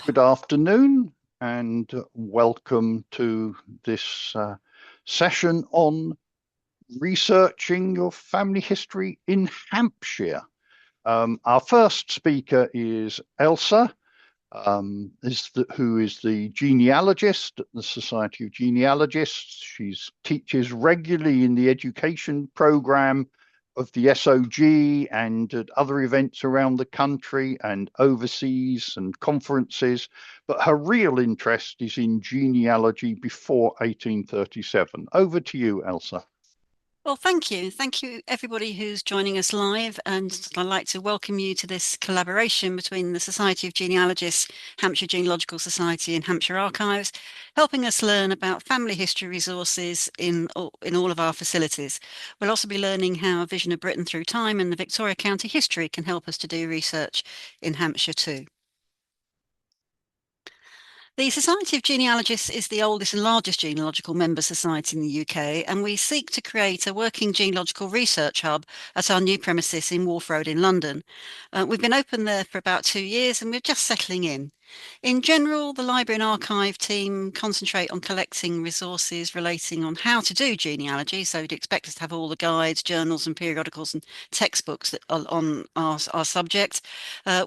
Good afternoon and welcome to this session on researching your family history in Hampshire. Our first speaker is Elsa, who is the genealogist at the Society of Genealogists. She teaches regularly in the education program of the SOG and at other events around the country and overseas and conferences, but her real interest is in genealogy before 1837. Over to you, Elsa. Well, thank you. Thank you, everybody who's joining us live. And I'd like to welcome you to this collaboration between the Society of Genealogists, Hampshire Genealogical Society and Hampshire Archives, helping us learn about family history resources in all of our facilities. We'll also be learning how a vision of Britain through time and the Victoria County history can help us to do research in Hampshire too. The Society of Genealogists is the oldest and largest genealogical member society in the UK, and we seek to create a working genealogical research hub at our new premises in Wharf Road in London. We've been open there for about 2 years and we're just settling in. In general, the library and archive team concentrate on collecting resources relating on how to do genealogy. So you'd expect us to have all the guides, journals and periodicals and textbooks that are on our subject.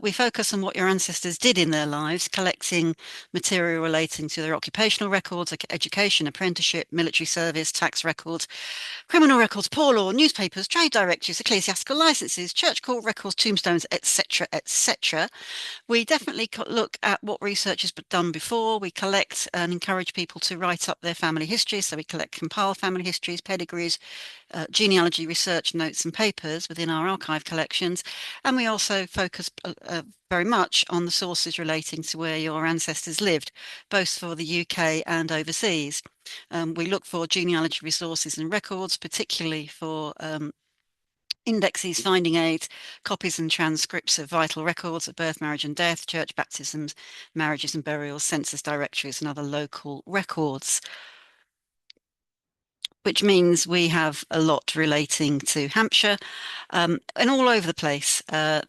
We focus on what your ancestors did in their lives, collecting material relating to their occupational records, education, apprenticeship, military service, tax records, criminal records, poor law, newspapers, trade directories, ecclesiastical licenses, church court records, tombstones, etc., etc. We definitely look at what research has been done before. We collect and encourage people to write up their family histories. So we compile family histories, pedigrees, genealogy research notes and papers within our archive collections. And we also focus very much on the sources relating to where your ancestors lived, both for the UK and overseas. We look for genealogy resources and records, particularly for indexes, finding aids, copies and transcripts of vital records of birth, marriage and death, church baptisms, marriages and burials, census directories and other local records, which means we have a lot relating to Hampshire and all over the place.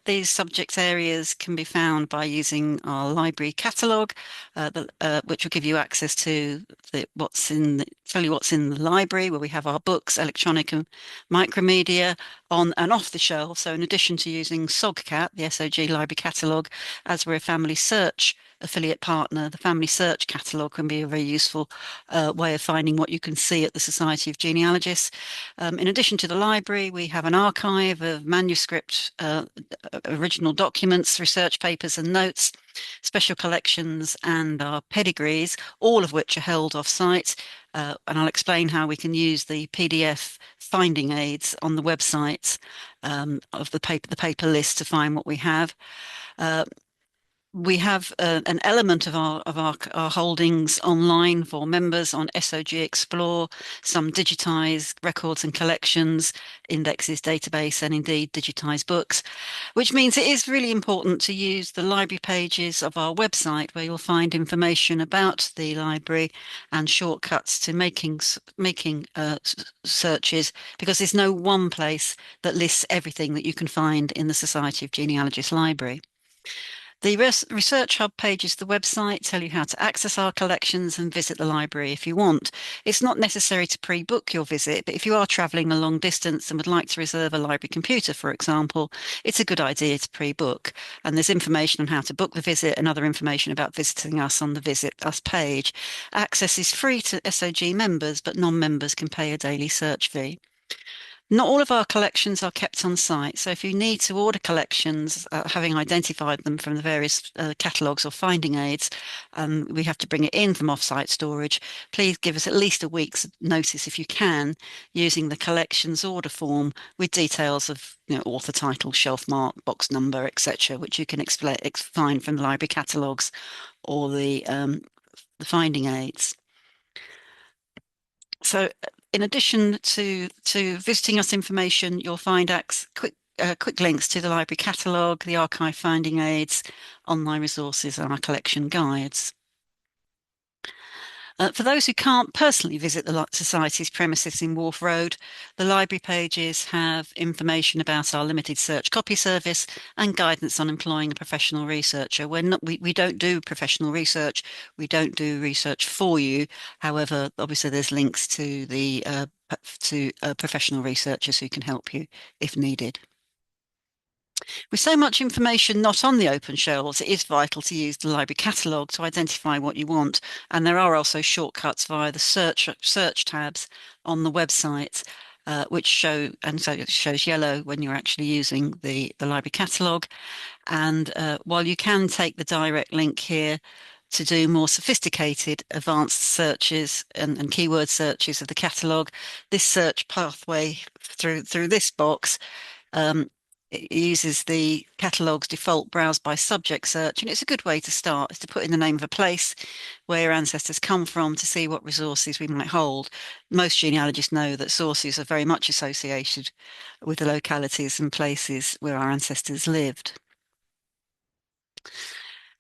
These subject areas can be found by using our library catalogue, which will give you access to tell you what's in the library, where we have our books, electronic and micromedia on and off the shelf. So in addition to using SOGCAT, the SOG library catalogue, as we're a family search affiliate partner, the family search catalogue can be a very useful way of finding what you can see at the Society of Genealogists. In addition to the library, we have an archive of manuscript, original documents, research papers and notes, special collections and our pedigrees, all of which are held off-site. And I'll explain how we can use the PDF finding aids on the website of the paper list to find what we have. We have an element of our holdings online for members on SOG Explore, some digitized records and collections, indexes, database, and indeed digitized books, which means it is really important to use the library pages of our website, where you'll find information about the library and shortcuts to making searches, because there's no one place that lists everything that you can find in the Society of Genealogists library. The Research Hub pages of the website tell you how to access our collections and visit the library if you want. It's not necessary to pre-book your visit, but if you are travelling a long distance and would like to reserve a library computer, for example, it's a good idea to pre-book. And there's information on how to book the visit and other information about visiting us on the Visit Us page. Access is free to SOG members, but non-members can pay a daily search fee. Not all of our collections are kept on site, so if you need to order collections, having identified them from the various catalogues or finding aids, we have to bring it in from off-site storage. Please give us at least a week's notice if you can, using the collections order form with details of author title, shelf mark, box number, etc., which you can find from the library catalogues or the finding aids. So in addition to visiting us information, you'll find quick links to the library catalogue, the archive finding aids, online resources and our collection guides. For those who can't personally visit the Society's premises in Wharf Road, the library pages have information about our limited search copy service and guidance on employing a professional researcher. We don't do professional research. We don't do research for you. However, obviously there's links to the professional researchers who can help you if needed. With so much information not on the open shelves, it is vital to use the library catalogue to identify what you want. And there are also shortcuts via the search tabs on the website, which show, and so it shows yellow when you're actually using the library catalogue. And while you can take the direct link here to do more sophisticated advanced searches and keyword searches of the catalogue, this search pathway through this box it uses the catalogue's default browse by subject search, and it's a good way to start, is to put in the name of a place where your ancestors come from to see what resources we might hold. Most genealogists know that sources are very much associated with the localities and places where our ancestors lived.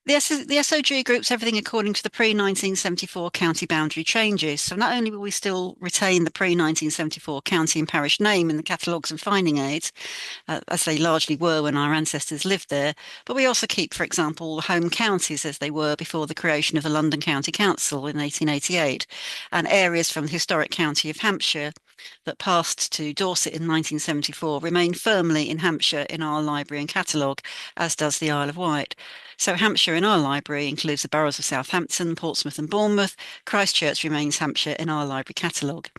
The SOG groups everything according to the pre-1974 county boundary changes. So not only will we still retain the pre-1974 county and parish name in the catalogues and finding aids, as they largely were when our ancestors lived there, but we also keep, for example, home counties as they were before the creation of the London County Council in 1888, and areas from the historic county of Hampshire that passed to Dorset in 1974 remain firmly in Hampshire in our library and catalogue, as does the Isle of Wight. So Hampshire in our library includes the boroughs of Southampton, Portsmouth and Bournemouth. Christchurch remains Hampshire in our library catalogue.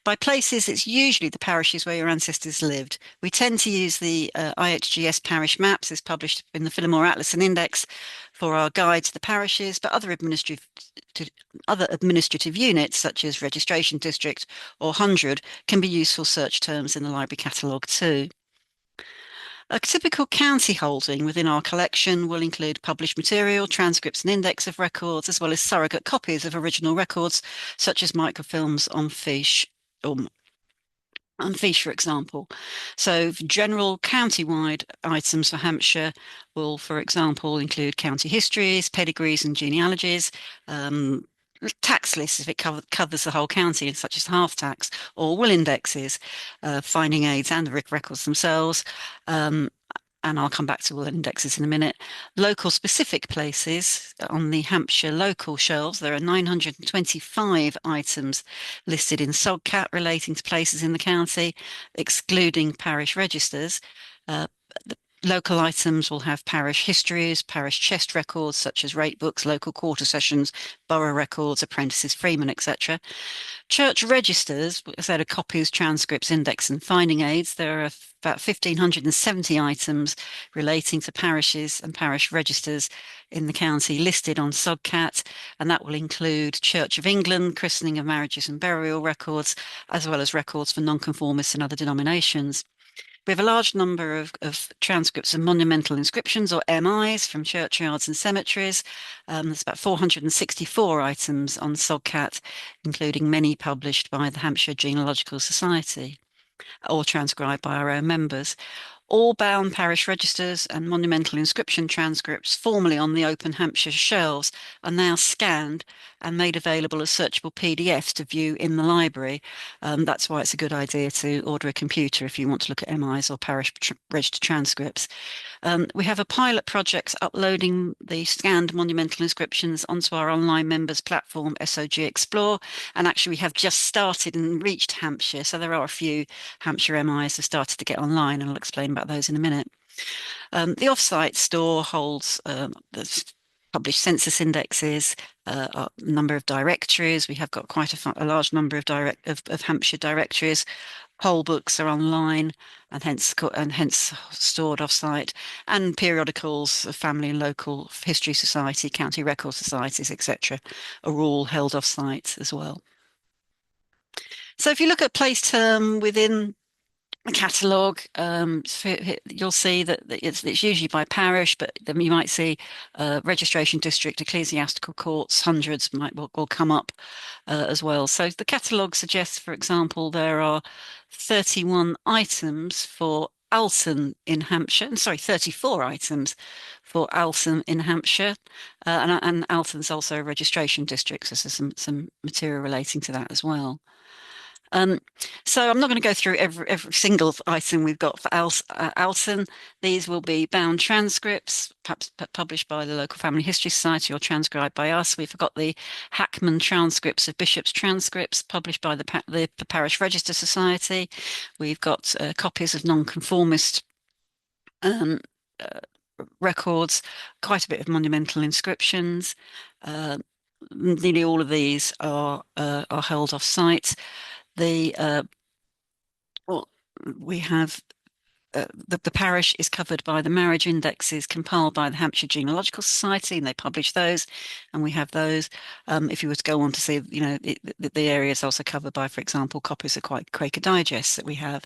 By places, it's usually the parishes where your ancestors lived. We tend to use the IHGS parish maps as published in the Phillimore Atlas and Index for our guide to the parishes, but other administrative units, such as registration district or hundred, can be useful search terms in the library catalogue too. A typical county holding within our collection will include published material, transcripts and index of records, as well as surrogate copies of original records, such as microfilms on fiche, for example. So general county-wide items for Hampshire will, for example, include county histories, pedigrees and genealogies, tax lists if it covers the whole county, such as half tax, or will indexes, finding aids and the records themselves. And I'll come back to will indexes in a minute. Local specific places on the Hampshire local shelves, there are 925 items listed in SOGCAT relating to places in the county, excluding parish registers. The local items will have parish histories, parish chest records, such as rate books, local quarter sessions, borough records, apprentices, freemen, etc. Church registers, a set of copies, transcripts, index and finding aids. There are about 1,570 items relating to parishes and parish registers in the county listed on SOGCAT, and that will include Church of England, christening of marriages and burial records, as well as records for nonconformists and other denominations. We have a large number of transcripts of monumental inscriptions, or MIs, from churchyards and cemeteries. There's about 464 items on SOGCAT, including many published by the Hampshire Genealogical Society or transcribed by our own members. All bound parish registers and monumental inscription transcripts formerly on the open Hampshire shelves are now scanned and made available as searchable PDFs to view in the library. That's why it's a good idea to order a computer if you want to look at MIs or parish register transcripts. We have a pilot project uploading the scanned monumental inscriptions onto our online members platform, SOG Explore, and actually we have just started and reached Hampshire, so there are a few Hampshire MIs have started to get online, and I'll explain about those in a minute. The offsite store holds the published census indexes, a number of directories. We have got quite a large number of Hampshire directories. Poll books are online and hence stored offsite, and periodicals of family and local history society, county record societies, etc., are all held offsite as well. So if you look at place term within the catalogue, you'll see that it's usually by parish, but then you might see registration district, ecclesiastical courts, hundreds will come up as well. So the catalogue suggests, for example, there are 31 items for Alton in Hampshire. And sorry, 34 items for Alton in Hampshire. And Alton's also a registration district, so there's some material relating to that as well. Um, so I'm not going to go through every single item we've got for Alton. These will be bound transcripts, perhaps published by the local Family History Society or transcribed by us. We've got the Hackman transcripts of Bishop's transcripts, published by the Parish Register Society. We've got copies of nonconformist um, uh, records, quite a bit of monumental inscriptions. Uh, Nearly all of these are held off site. The well, we have the parish is covered by the marriage indexes compiled by the Hampshire Genealogical Society, and they publish those, and we have those. If you were to go on to see, the area is also covered by, for example, copies of Quaker Digests that we have.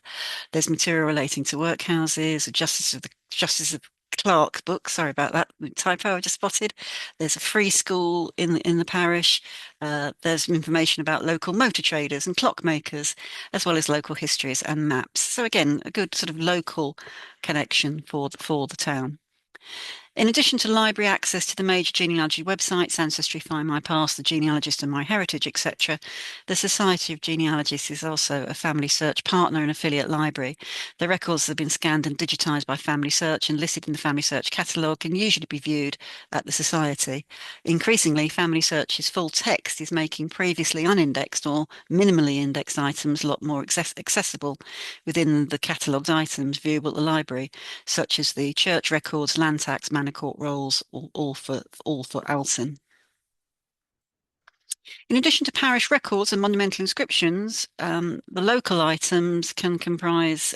There's material relating to workhouses, Justice of Clark book. Sorry about that typo I just spotted. There's a free school in the parish. There's some information about local motor traders and clockmakers, as well as local histories and maps. So again, a good sort of local connection for the town. In addition to library access to the major genealogy websites, Ancestry, Find My Past, The Genealogist and My Heritage, etc., the Society of Genealogists is also a Family Search partner and affiliate library. The records have been scanned and digitised by Family Search and listed in the Family Search catalogue can usually be viewed at the Society. Increasingly, Family Search's full text is making previously unindexed or minimally indexed items a lot more accessible within the catalogued items viewable at the library, such as the church records, land tax, manor court rolls, all for Alton. In addition to parish records and monumental inscriptions, the local items can comprise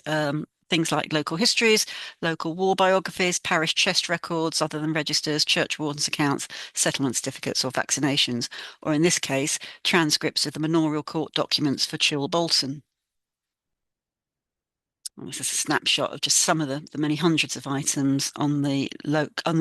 things like local histories, local war biographies, parish chest records other than registers, church wardens' accounts, settlement certificates or vaccinations, or in this case, transcripts of the manorial court documents for Chill Bolton. This is a snapshot of just some of the many hundreds of items on the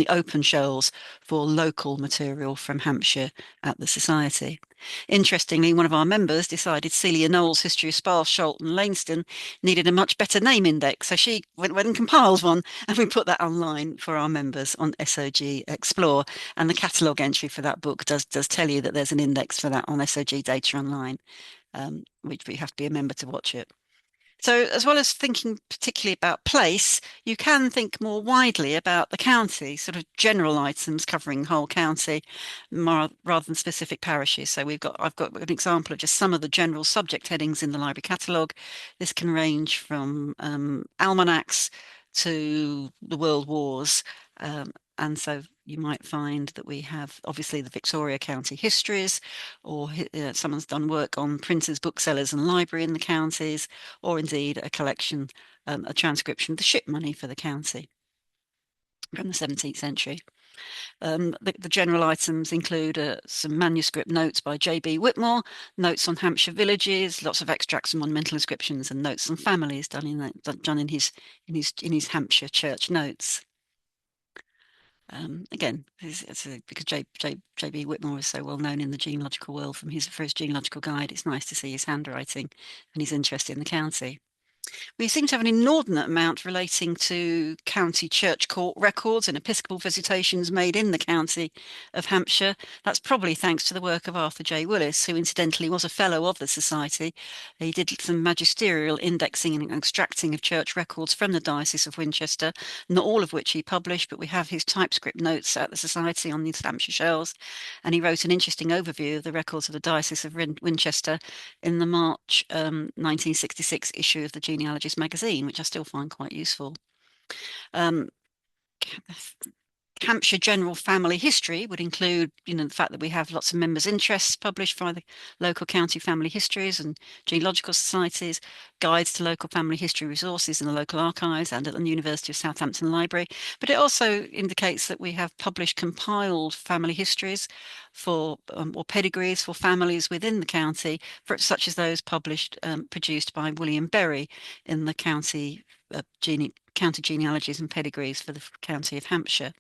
open shelves for local material from Hampshire at the Society. Interestingly, one of our members decided Celia Knowles' History of Spa, Sholt and Lainston needed a much better name index, so she went and compiled one, and we put that online for our members on SOG Explore. And the catalogue entry for that book does tell you that there's an index for that on SOG Data Online, which you have to be a member to watch it. So as well as thinking particularly about place, you can think more widely about the county, sort of general items covering the whole county rather than specific parishes. So I've got an example of just some of the general subject headings in the library catalogue. This can range from almanacs to the world wars. And so you might find that we have obviously the Victoria County histories, or someone's done work on printers, booksellers and library in the counties, or indeed a collection, a transcription of the ship money for the county from the 17th century. The general items include some manuscript notes by J.B. Whitmore, notes on Hampshire villages, lots of extracts and monumental inscriptions, and notes on families done in his Hampshire church notes. Again, because J.B. Whitmore is so well known in the genealogical world for his genealogical guide, it's nice to see his handwriting and his interest in the county. We seem to have an inordinate amount relating to county church court records and episcopal visitations made in the county of Hampshire. That's probably thanks to the work of Arthur J. Willis, who incidentally was a fellow of the Society. He did some magisterial indexing and extracting of church records from the Diocese of Winchester, not all of which he published, but we have his typescript notes at the Society on these Hampshire shelves. And he wrote an interesting overview of the records of the Diocese of Winchester in the March 1966 issue of the Genealogist magazine, which I still find quite useful. Hampshire General Family History would include, the fact that we have lots of members' interests published by the local county family histories and genealogical societies, guides to local family history resources in the local archives and at the University of Southampton Library. But it also indicates that we have published compiled family histories for or pedigrees for families within the county, such as those produced by William Berry in the county genealogies and pedigrees for the county of Hampshire.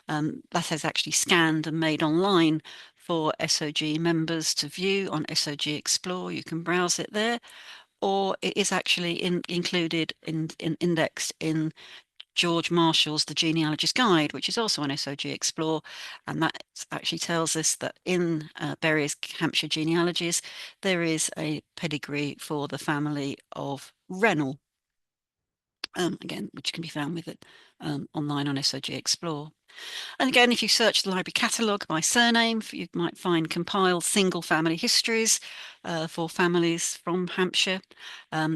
That is actually scanned and made online for SOG members to view on SOG Explore. You can browse it there, or it is actually included in indexed in George Marshall's The Genealogist's Guide, which is also on SOG Explore, and that actually tells us that in various Hampshire genealogies there is a pedigree for the family of Rennell, again, which can be found with it online on SOG Explore. And again, if you search the library catalogue by surname, you might find compiled single family histories for families from Hampshire.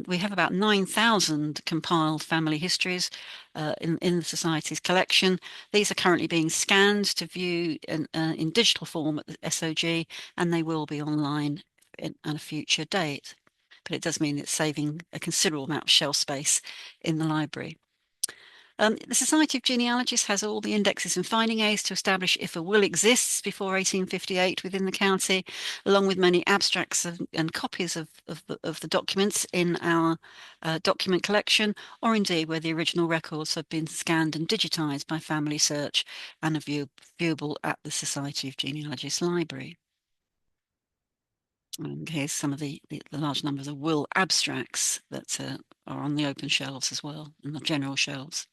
We have about 9,000 compiled family histories in the Society's collection. These are currently being scanned to view in digital form at the SOG, and they will be online at a future date. But it does mean it's saving a considerable amount of shelf space in the library. The Society of Genealogists has all the indexes and finding aids to establish if a will exists before 1858 within the county, along with many abstracts and copies of the documents in our document collection, or indeed where the original records have been scanned and digitised by family search and are viewable at the Society of Genealogists library. And here's some of the large numbers of will abstracts that are on the open shelves as well, and the general shelves.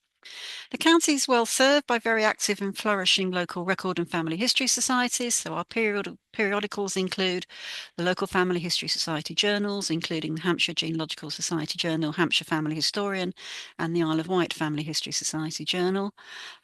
The county is well served by very active and flourishing local record and family history societies. So our periodicals include the local Family History Society journals, including the Hampshire Genealogical Society Journal, Hampshire Family Historian, and the Isle of Wight Family History Society Journal.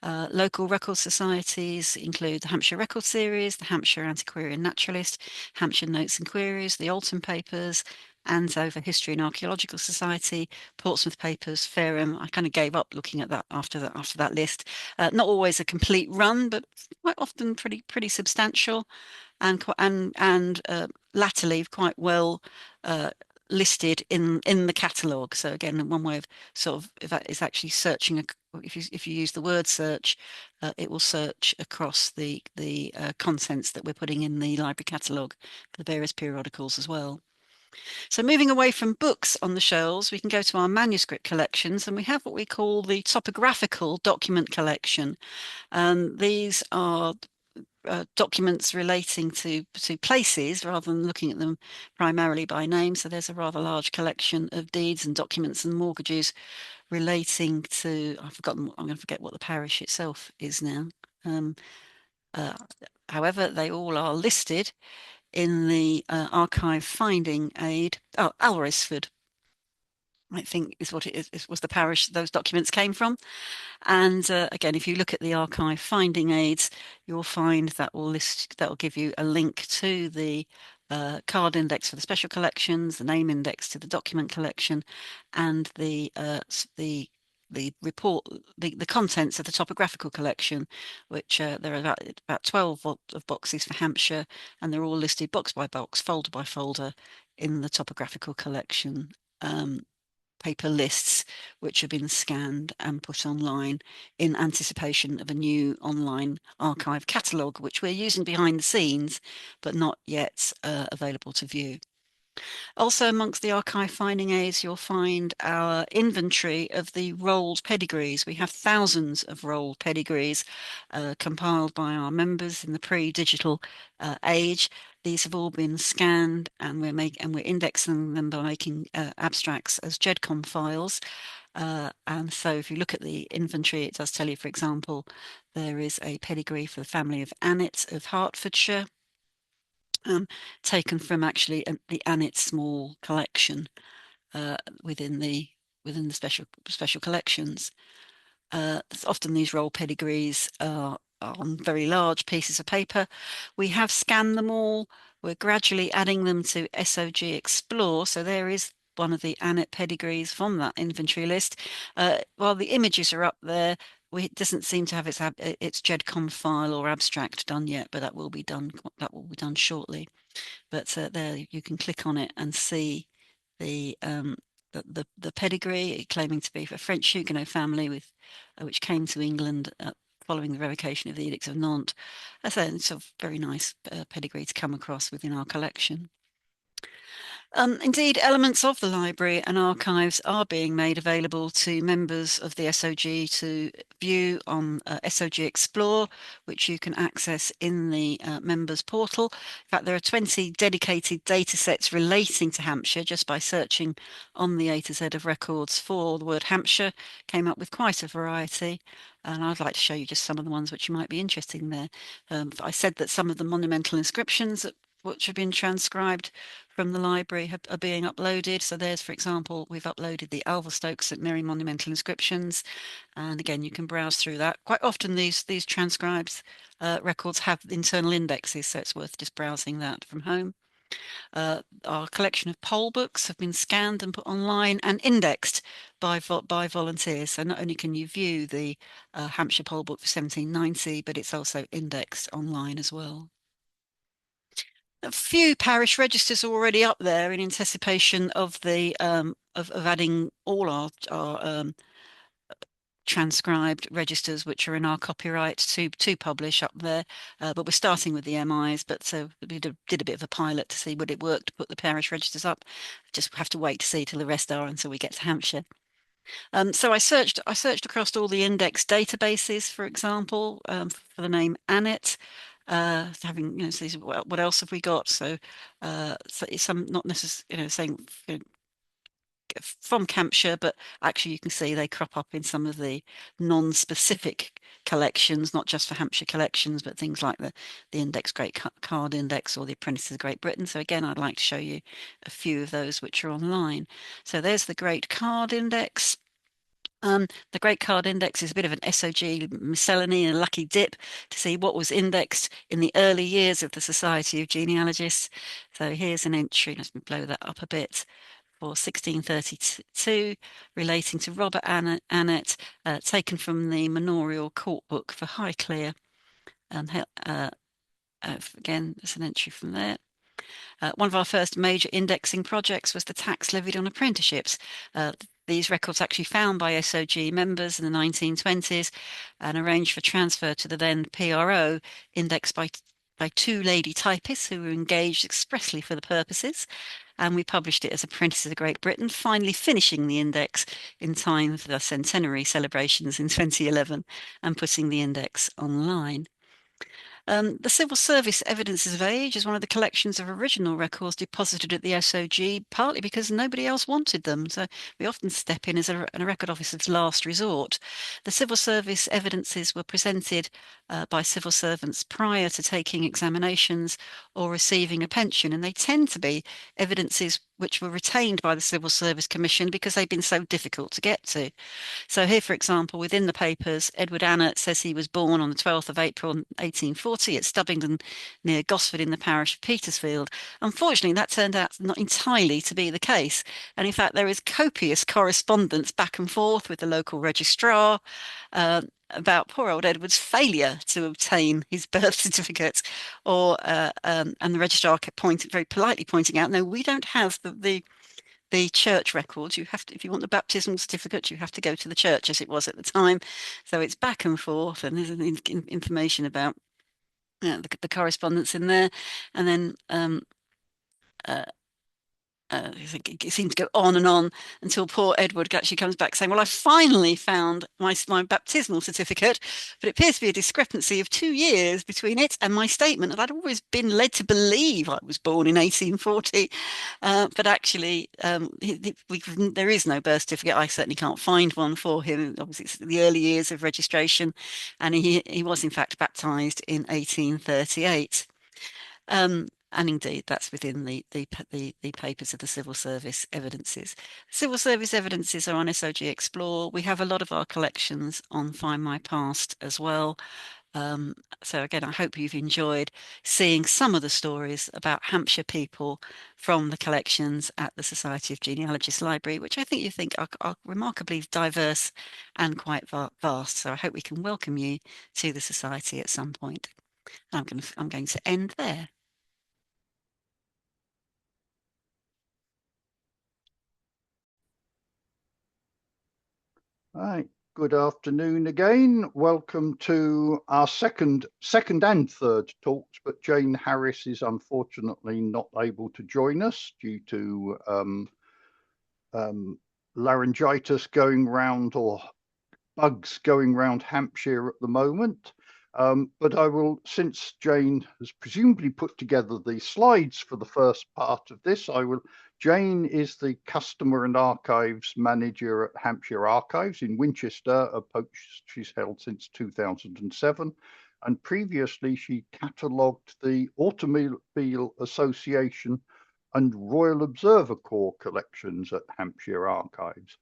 Local record societies include the Hampshire Record Series, the Hampshire Antiquarian Naturalist, Hampshire Notes and Queries, the Alton Papers, Andover History and Archaeological Society, Portsmouth Papers, Fareham. I kind of gave up looking at that after that list. Not always a complete run, but quite often pretty substantial, and latterly quite well listed in the catalogue. So again, one way of sort of is actually searching. If you use the word search, it will search across the contents that we're putting in the library catalogue for the various periodicals as well. So moving away from books on the shelves, we can go to our manuscript collections, and we have what we call the topographical document collection. These are documents relating to places rather than looking at them primarily by name. So there's a rather large collection of deeds and documents and mortgages relating to, I'm going to forget what the parish itself is now. However, they all are listed in the archive finding aid. Oh, Alresford, I think is what it is, was the parish those documents came from. And again, if you look at the archive finding aids, you'll find that will give you a link to the card index for the special collections, the name index to the document collection, and the report, the contents of the topographical collection, which there are about 12 of boxes for Hampshire, and they're all listed box by box, folder by folder in the topographical collection paper lists, which have been scanned and put online in anticipation of a new online archive catalogue, which we're using behind the scenes, but not yet available to view. Also, amongst the archive finding aids, you'll find our inventory of the rolled pedigrees. We have thousands of rolled pedigrees compiled by our members in the pre-digital age. These have all been scanned, and we're indexing them by making abstracts as GEDCOM files. And so if you look at the inventory, it does tell you, for example, there is a pedigree for the family of Annett of Hertfordshire, taken from actually the Annett Small collection within the special collections. Often these roll pedigrees are on very large pieces of paper. We have scanned them all. We're gradually adding them to SOG Explore. So there is one of the Annett pedigrees from that inventory list. While the images are up there, it doesn't seem to have its GEDCOM file or abstract done yet, but that will be done. That will be done shortly. But there you can click on it and see the pedigree, claiming to be a French Huguenot family which came to England following the revocation of the Edict of Nantes. That's a sort of very nice pedigree to come across within our collection. Indeed, elements of the library and archives are being made available to members of the SOG to view on SOG Explore, which you can access in the members portal. In fact, there are 20 dedicated data sets relating to Hampshire just by searching on the A to Z of records for the word Hampshire, came up with quite a variety. And I'd like to show you just some of the ones which you might be interested in there. I said that some of the monumental inscriptions which have been transcribed from the library are being uploaded. So there's, for example, we've uploaded the Alverstoke St Mary monumental inscriptions, and again you can browse through that. Quite often these transcribed records have internal indexes, so it's worth just browsing that from home. Our collection of poll books have been scanned and put online and indexed by volunteers. So not only can you view the Hampshire poll book for 1790, but it's also indexed online as well. A few parish registers are already up there in anticipation of the of adding all our transcribed registers, which are in our copyright to publish up there. But we're starting with the MIs. But so we did a bit of a pilot to see would it work to put the parish registers up. Just have to wait to see till the rest are until we get to Hampshire. So I searched across all the index databases, for example, for the name Annet. Having so what else have we got? So some not necessarily saying from Hampshire, but actually you can see they crop up in some of the non-specific collections, not just for Hampshire collections, but things like the Index Great Card Index or the Apprentices of Great Britain. So again, I'd like to show you a few of those which are online. So there's the Great Card Index. The Great Card Index is a bit of an SOG miscellany and a lucky dip to see what was indexed in the early years of the Society of Genealogists. So here's an entry, let me blow that up a bit, for 1632 relating to Robert Annet, taken from the Manorial Court Book for Highclere. Again, there's an entry from there. One of our first major indexing projects was the tax levied on apprenticeships. These records actually found by SOG members in the 1920s and arranged for transfer to the then PRO, indexed by two lady typists who were engaged expressly for the purposes. And we published it as Apprentices of Great Britain, finally finishing the index in time for the centenary celebrations in 2011 and putting the index online. The Civil Service Evidences of Age is one of the collections of original records deposited at the SOG, partly because nobody else wanted them. So we often step in as a record officer's last resort. The Civil Service Evidences were presented by civil servants prior to taking examinations or receiving a pension, and they tend to be evidences which were retained by the Civil Service Commission because they've been so difficult to get to. So here, for example, within the papers, Edward Annet says he was born on the 12th of April 1840 at Stubbington near Gosford in the parish of Petersfield. Unfortunately, that turned out not entirely to be the case. And in fact, there is copious correspondence back and forth with the local registrar about poor old Edward's failure to obtain his birth certificate, and the registrar kept very politely pointing out, no, we don't have the church records. You have to, if you want the baptismal certificate, you have to go to the church as it was at the time. So it's back and forth, and there's information about the correspondence in there, and then uh, it seems to go on and on until poor Edward actually comes back saying, well, I finally found my baptismal certificate, but it appears to be a discrepancy of 2 years between it and my statement. And I'd always been led to believe I was born in 1840, but actually there is no birth certificate. I certainly can't find one for him. Obviously, it's the early years of registration, and he was in fact baptised in 1838. And indeed, that's within the papers of the Civil Service Evidences. Civil Service Evidences are on SOG Explore. We have a lot of our collections on Find My Past as well. So again, I hope you've enjoyed seeing some of the stories about Hampshire people from the collections at the Society of Genealogists Library, which I think you think are remarkably diverse and quite vast. So I hope we can welcome you to the Society at some point. I'm going to end there. Right. Good afternoon again. Welcome to our second and third talks, but Jane Harris is unfortunately not able to join us due to laryngitis going round, or bugs going round Hampshire at the moment. But I will, since Jane has presumably put together the slides for the first part of this, Jane is the Customer and Archives Manager at Hampshire Archives in Winchester, a post she's held since 2007. And previously she catalogued the Automobile Association and Royal Observer Corps collections at Hampshire Archives.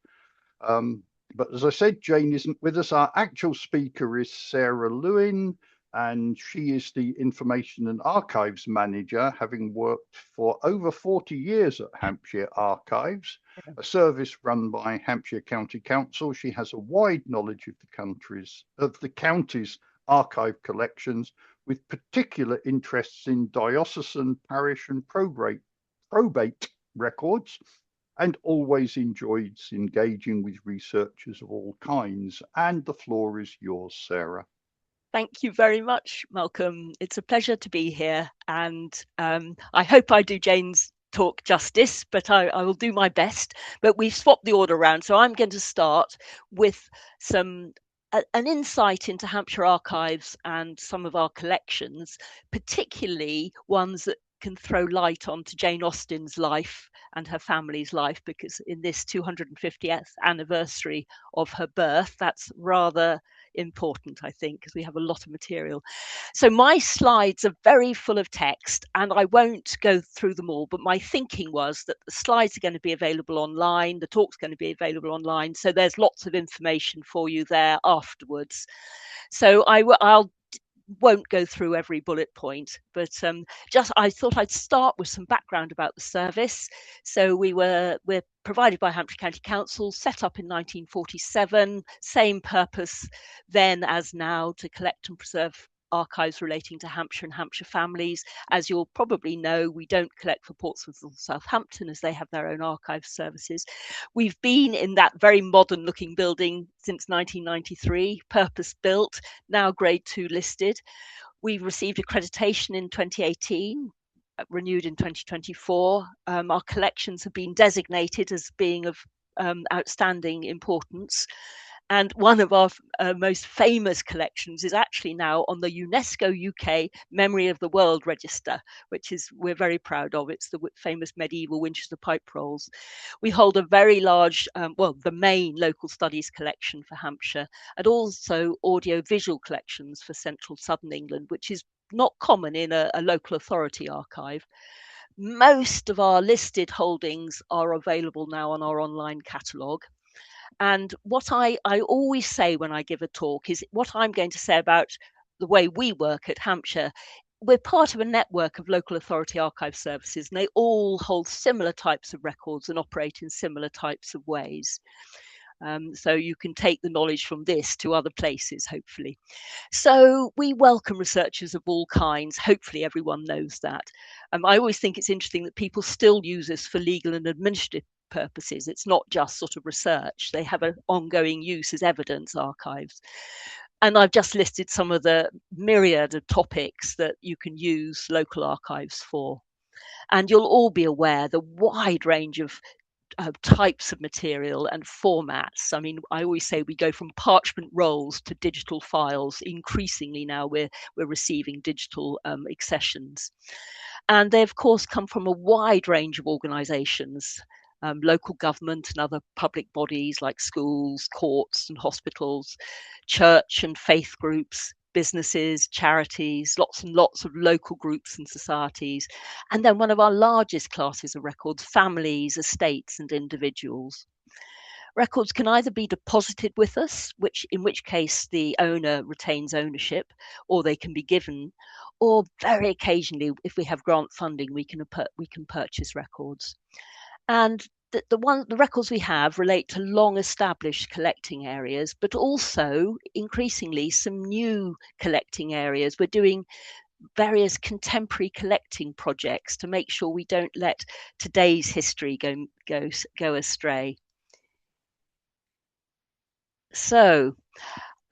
But as I said, Jane isn't with us. Our actual speaker is Sarah Lewin, and she is the Information and Archives Manager, having worked for over 40 years at Hampshire Archives, a service run by Hampshire County Council. She has a wide knowledge of the county's archive collections, with particular interests in diocesan, parish and probate records, and always enjoys engaging with researchers of all kinds. And the floor is yours, Sarah. Thank you very much, Malcolm. It's a pleasure to be here, and I hope I do Jane's talk justice, but I will do my best. But we've swapped the order around, so I'm going to start with an insight into Hampshire Archives and some of our collections, particularly ones that can throw light onto Jane Austen's life and her family's life, because in this 250th anniversary of her birth, that's rather important, I think, because we have a lot of material. So my slides are very full of text, and I won't go through them all, but my thinking was that the slides are going to be available online, the talk's going to be available online, so there's lots of information for you there afterwards. So I won't go through every bullet point, but I thought I'd start with some background about the service. So we're provided by Hampshire County Council, set up in 1947, same purpose then as now, to collect and preserve archives relating to Hampshire and Hampshire families. As you'll probably know, we don't collect for Portsmouth or Southampton, as they have their own archive services. We've been in that very modern looking building since 1993, purpose built, now grade 2 listed. We received accreditation in 2018, renewed in 2024. Our collections have been designated as being of outstanding importance. And one of our most famous collections is actually now on the UNESCO UK Memory of the World Register, which we're very proud of. It's the famous medieval Winchester pipe rolls. We hold a very large, the main local studies collection for Hampshire, and also audio-visual collections for central southern England, which is not common in a local authority archive. Most of our listed holdings are available now on our online catalogue. And what I always say when I give a talk is what I'm going to say about the way we work at Hampshire. We're part of a network of local authority archive services, and they all hold similar types of records and operate in similar types of ways. So you can take the knowledge from this to other places, hopefully. So we welcome researchers of all kinds. Hopefully everyone knows that. I always think it's interesting that people still use us for legal and administrative purposes. It's not just sort of research. They have an ongoing use as evidence archives. And I've just listed some of the myriad of topics that you can use local archives for. And you'll all be aware the wide range of types of material and formats. I mean, I always say we go from parchment rolls to digital files. Increasingly now we're receiving digital accessions. And they, of course, come from a wide range of organisations, local government and other public bodies like schools, courts and hospitals, church and faith groups, businesses, charities, lots and lots of local groups and societies. And then one of our largest classes of records, families, estates and individuals. Records can either be deposited with us, in which case the owner retains ownership, or they can be given, or very occasionally, if we have grant funding, we can purchase records. And the records we have relate to long established collecting areas, but also increasingly some new collecting areas. We're doing various contemporary collecting projects to make sure we don't let today's history go astray. So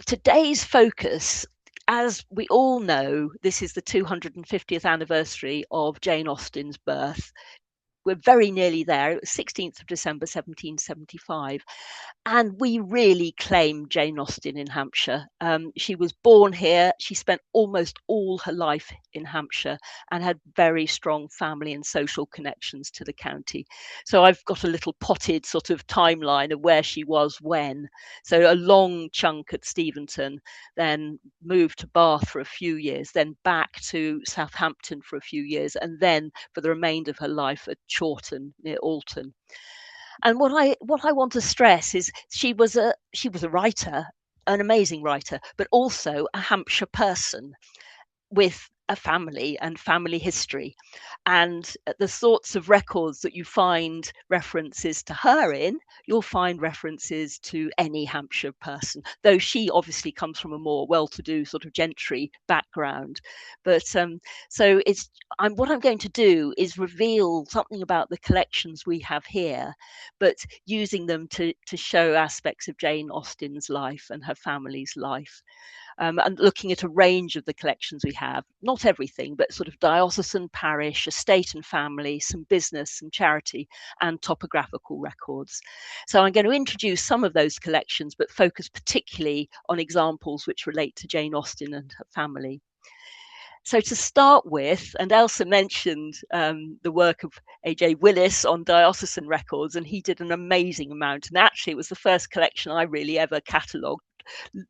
today's focus, as we all know, this is the 250th anniversary of Jane Austen's birth. We're very nearly there. It was 16th of December 1775. And we really claim Jane Austen in Hampshire. She was born here. She spent almost all her life in Hampshire and had very strong family and social connections to the county. So I've got a little potted sort of timeline of where she was when. So a long chunk at Steventon, then moved to Bath for a few years, then back to Southampton for a few years, and then for the remainder of her life at Chawton near Alton. And what I want to stress is she was a writer, an amazing writer, but also a Hampshire person with a family and family history. And the sorts of records that you find references to her in, you'll find references to any Hampshire person, though she obviously comes from a more well-to-do sort of gentry background. But so what I'm going to do is reveal something about the collections we have here, but using them to show aspects of Jane Austen's life and her family's life. And looking at a range of the collections we have, not everything, but sort of diocesan, parish, estate and family, some business, some charity, and topographical records. So I'm going to introduce some of those collections, but focus particularly on examples which relate to Jane Austen and her family. So to start with, and Elsa mentioned the work of A.J. Willis on diocesan records, and he did an amazing amount. And actually, it was the first collection I really ever catalogued,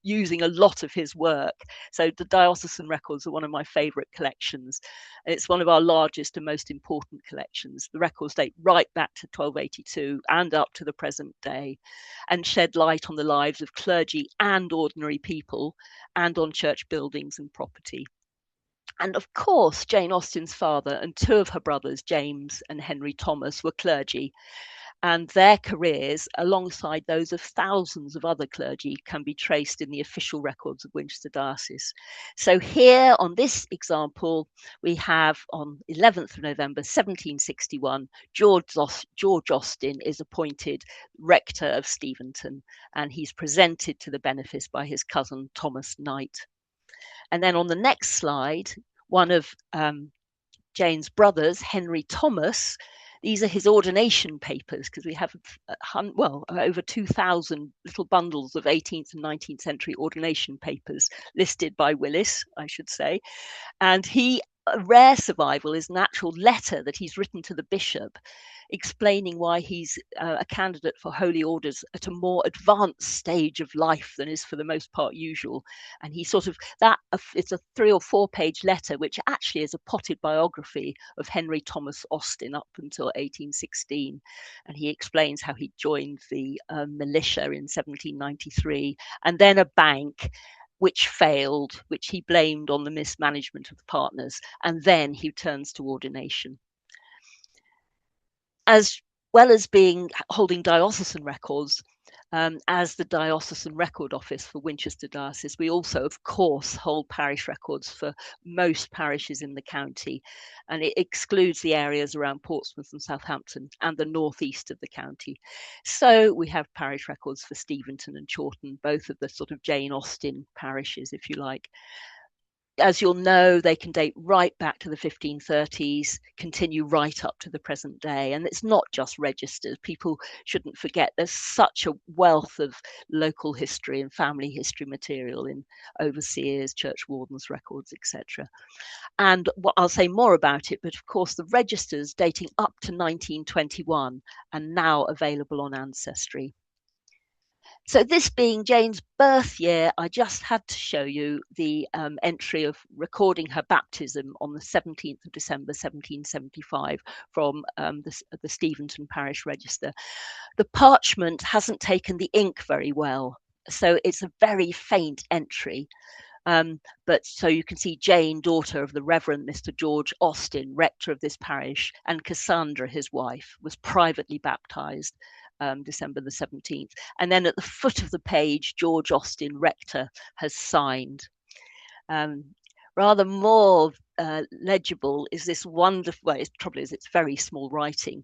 using a lot of his work. So the diocesan records are one of my favourite collections. It's one of our largest and most important collections. The records date right back to 1282 and up to the present day, and shed light on the lives of clergy and ordinary people, and on church buildings and property. And of course, Jane Austen's father and two of her brothers, James and Henry Thomas, were clergy, and their careers, alongside those of thousands of other clergy, can be traced in the official records of Winchester Diocese. So here on this example, we have on 11th of November 1761, George Austen is appointed rector of Steventon, and he's presented to the benefice by his cousin Thomas Knight. And then on the next slide, one of Jane's brothers, Henry Thomas, these are his ordination papers, because we have over 2,000 little bundles of 18th and 19th century ordination papers listed by Willis, I should say. And a rare survival is an actual letter that he's written to the bishop, explaining why he's a candidate for holy orders at a more advanced stage of life than is for the most part usual. And he it's a 3 or 4 page letter, which actually is a potted biography of Henry Thomas Austen up until 1816. And he explains how he joined the militia in 1793, and then a bank which failed, which he blamed on the mismanagement of the partners, and then he turns to ordination. As well as holding diocesan records, as the Diocesan Record Office for Winchester Diocese, we also, of course, hold parish records for most parishes in the county, and it excludes the areas around Portsmouth and Southampton and the northeast of the county. So we have parish records for Steventon and Chawton, both of the sort of Jane Austen parishes, if you like. As you'll know, they can date right back to the 1530s, continue right up to the present day. And it's not just registers. People shouldn't forget there's such a wealth of local history and family history material in overseers, church wardens' records, etc. And I'll say more about it, but of course the registers dating up to 1921 are now available on Ancestry. So this being Jane's birth year, I just had to show you the entry of recording her baptism on the 17th of December 1775 from the Steventon Parish Register. The parchment hasn't taken the ink very well, so it's a very faint entry. But so you can see Jane, daughter of the Reverend Mr. George Austen, rector of this parish, and Cassandra, his wife, was privately baptized December the 17th. And then at the foot of the page, George Austen, rector, has signed. Rather more legible is this wonderful, well, it's very small writing.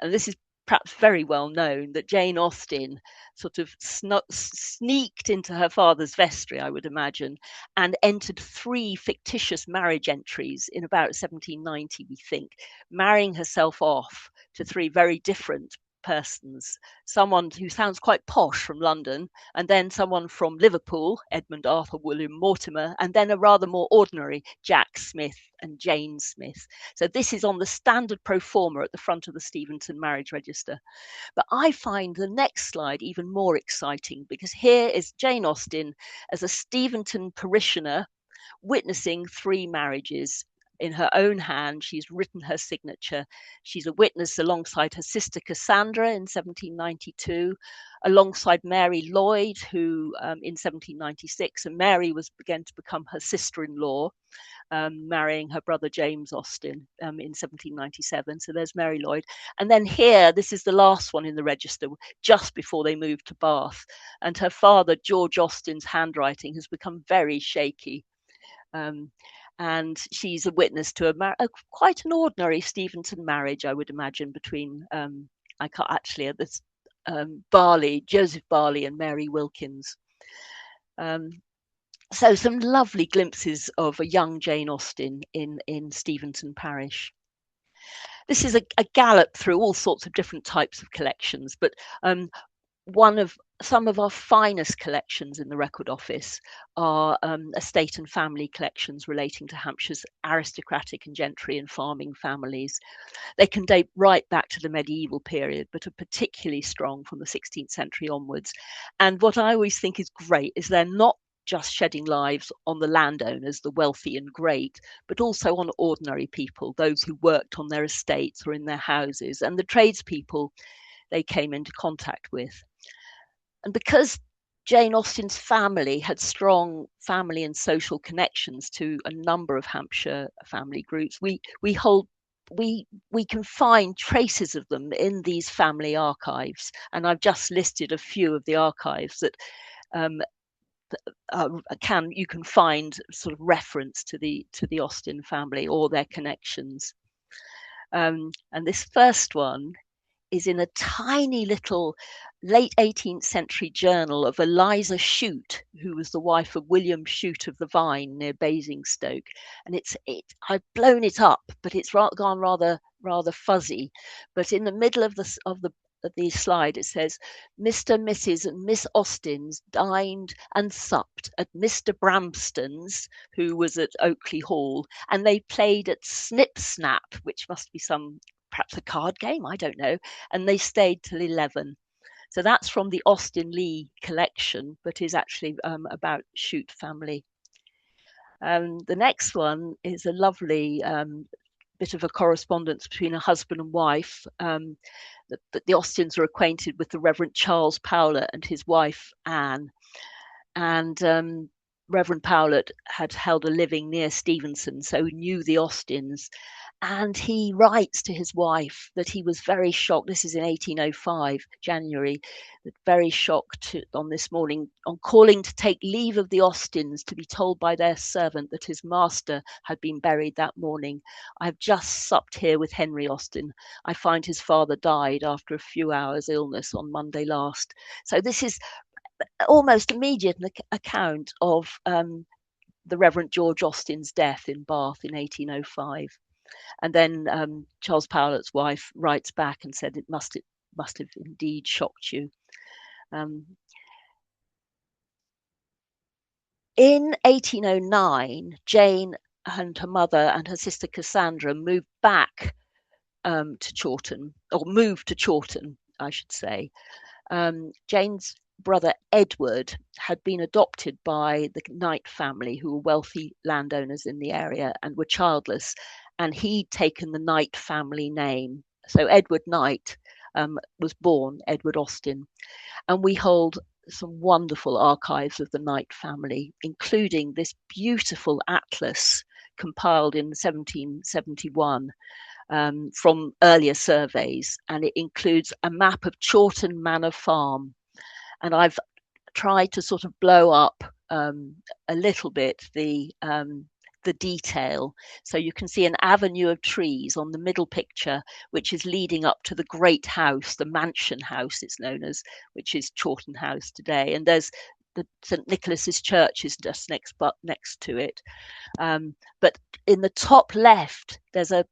And this is perhaps very well known that Jane Austen sort of sneaked into her father's vestry, I would imagine, and entered 3 fictitious marriage entries in about 1790, we think, marrying herself off to 3 very different persons, someone who sounds quite posh from London, and then someone from Liverpool, Edmund Arthur William Mortimer, and then a rather more ordinary Jack Smith and Jane Smith. So this is on the standard pro forma at the front of the Steventon marriage register. But I find the next slide even more exciting, because here is Jane Austen as a Steventon parishioner witnessing 3 marriages. In her own hand, she's written her signature. She's a witness alongside her sister Cassandra in 1792, alongside Mary Lloyd, who in 1796, and Mary began to become her sister-in-law, marrying her brother James Austen in 1797. So there's Mary Lloyd. And then here, this is the last one in the register, just before they moved to Bath. And her father, George Austen's handwriting has become very shaky. And she's a witness to a quite an ordinary Steventon marriage, I would imagine, between Joseph Barley and Mary Wilkins. So some lovely glimpses of a young Jane Austen in Steventon parish. This is a gallop through all sorts of different types of collections, but some of our finest collections in the Record Office are estate and family collections relating to Hampshire's aristocratic and gentry and farming families. They can date right back to the medieval period, but are particularly strong from the 16th century onwards. And what I always think is great is they're not just shedding lives on the landowners, the wealthy and great, but also on ordinary people, those who worked on their estates or in their houses, and the tradespeople they came into contact with. And because Jane Austen's family had strong family and social connections to a number of Hampshire family groups, we can find traces of them in these family archives. And I've just listed a few of the archives that you can find sort of reference to the Austen family or their connections. And this first one is in a tiny little late 18th century journal of Eliza Shute, who was the wife of William Shute of the Vine near Basingstoke. And I've blown it up, but it's gone rather fuzzy. But in the middle of the slide, it says, Mr., Mrs. and Miss Austens dined and supped at Mr. Bramston's, who was at Oakley Hall, and they played at Snip Snap, which must be perhaps a card game, I don't know, and they stayed till 11. So that's from the Austen Lee collection, but is actually about Shute family. The next one is a lovely bit of a correspondence between a husband and wife. The Austens are acquainted with the Reverend Charles Powlett and his wife Anne, and Reverend Powlett had held a living near Stevenson, so knew the Austens. And he writes to his wife that he was very shocked. This is in 1805, January, very shocked on this morning on calling to take leave of the Austens to be told by their servant that his master had been buried that morning. I have just supped here with Henry Austen. I find his father died after a few hours' illness on Monday last. So this is almost immediate account of the Reverend George Austen's death in Bath in 1805. And then Charles Powlett's wife writes back and said it must have indeed shocked you. In 1809, Jane and her mother and her sister Cassandra moved back to Chawton, or moved to Chawton, I should say. Jane's brother Edward had been adopted by the Knight family, who were wealthy landowners in the area and were childless, and he'd taken the Knight family name. So Edward Knight was born Edward Austen, and we hold some wonderful archives of the Knight family, including this beautiful atlas compiled in 1771 from earlier surveys, and it includes a map of Chawton Manor Farm. And I've tried to sort of blow up a little bit the the detail. So you can see an avenue of trees on the middle picture, which is leading up to the great house, the mansion house it's known as, which is Chawton House today. And there's the St Nicholas's Church is just next to it. But in the top left, there's a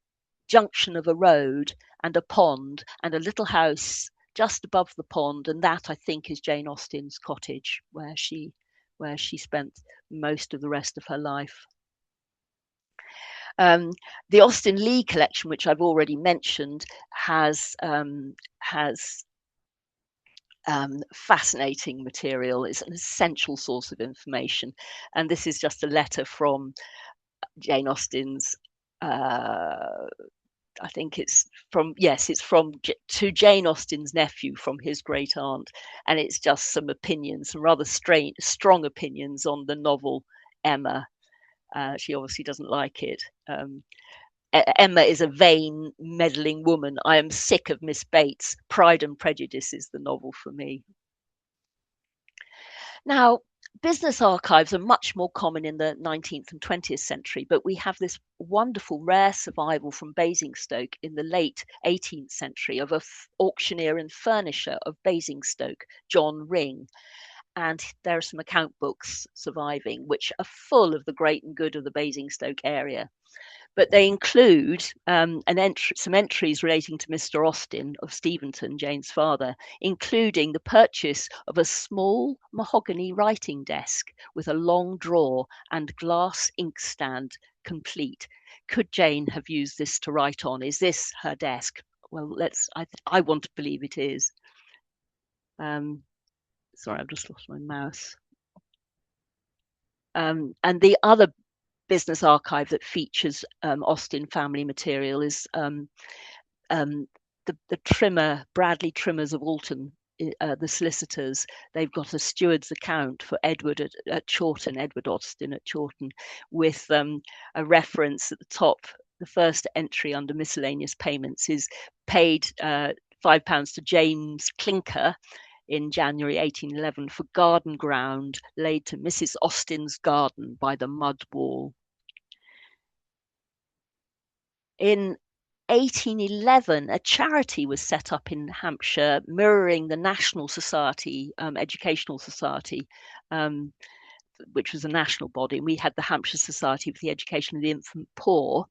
junction of a road and a pond and a little house just above the pond, and that I think is Jane Austen's cottage, where she spent most of the rest of her life. The Austen Leigh collection, which I've already mentioned, has fascinating material. It's an essential source of information, and this is just a letter from Jane Austen's. I think it's from to Jane Austen's nephew from his great aunt, and it's just some opinions, some rather strong opinions on the novel Emma. She obviously doesn't like it. Emma is a vain, meddling woman. I am sick of Miss Bates. Pride and Prejudice is the novel for me. Now, business archives are much more common in the 19th and 20th century, but we have this wonderful rare survival from Basingstoke in the late 18th century of an auctioneer and furnisher of Basingstoke, John Ring. And there are some account books surviving, which are full of the great and good of the Basingstoke area. But they include some entries relating to Mr. Austen of Steventon, Jane's father, including the purchase of a small mahogany writing desk with a long drawer and glass inkstand complete. Could Jane have used this to write on? Is this her desk? Well, I want to believe it is. Sorry, I've just lost my mouse. And the other business archive that features Austen family material is the trimmer, Bradley Trimmers of Alton, the solicitors. They've got a steward's account for Edward at Chawton, Edward Austen at Chawton, with a reference at the top. The first entry under miscellaneous payments is paid £5 to James Clinker in January 1811 for garden ground laid to Mrs. Austen's garden by the mud wall. In 1811, a charity was set up in Hampshire mirroring the National Society, Educational Society, which was a national body. And we had the Hampshire Society for the Education of the Infant Poor,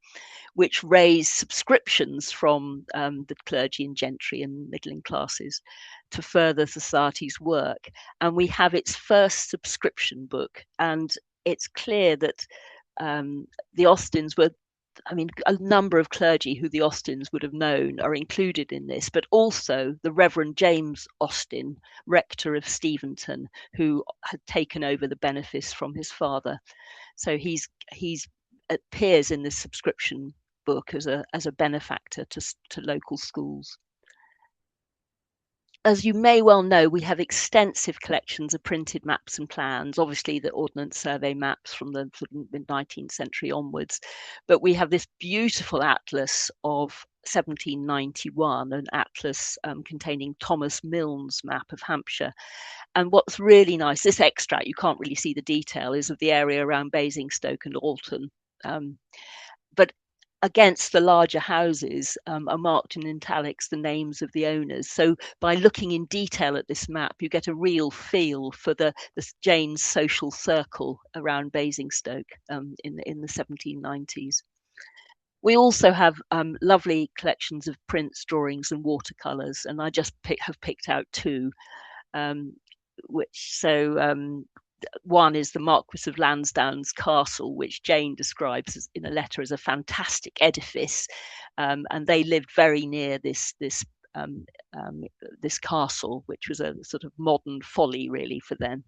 which raised subscriptions from the clergy and gentry and middling classes to further the society's work. And we have its first subscription book. And it's clear that the Austens were, a number of clergy who the Austens would have known are included in this, but also the Reverend James Austen, rector of Steventon, who had taken over the benefice from his father. So he's appears in this subscription book as a benefactor to local schools. As you may well know, we have extensive collections of printed maps and plans, obviously the Ordnance Survey maps from the mid-19th century onwards, but we have this beautiful atlas of 1791, an atlas containing Thomas Milne's map of Hampshire. And what's really nice, this extract, you can't really see the detail, is of the area around Basingstoke and Alton. But against the larger houses are marked in italics the names of the owners. So by looking in detail at this map, you get a real feel for the Jane's social circle around Basingstoke in the 1790s. We also have lovely collections of prints, drawings and watercolours, and I just have picked out two. One is the Marquis of Lansdowne's castle, which Jane describes in a letter as a fantastic edifice, and they lived very near this castle, which was a sort of modern folly really for them.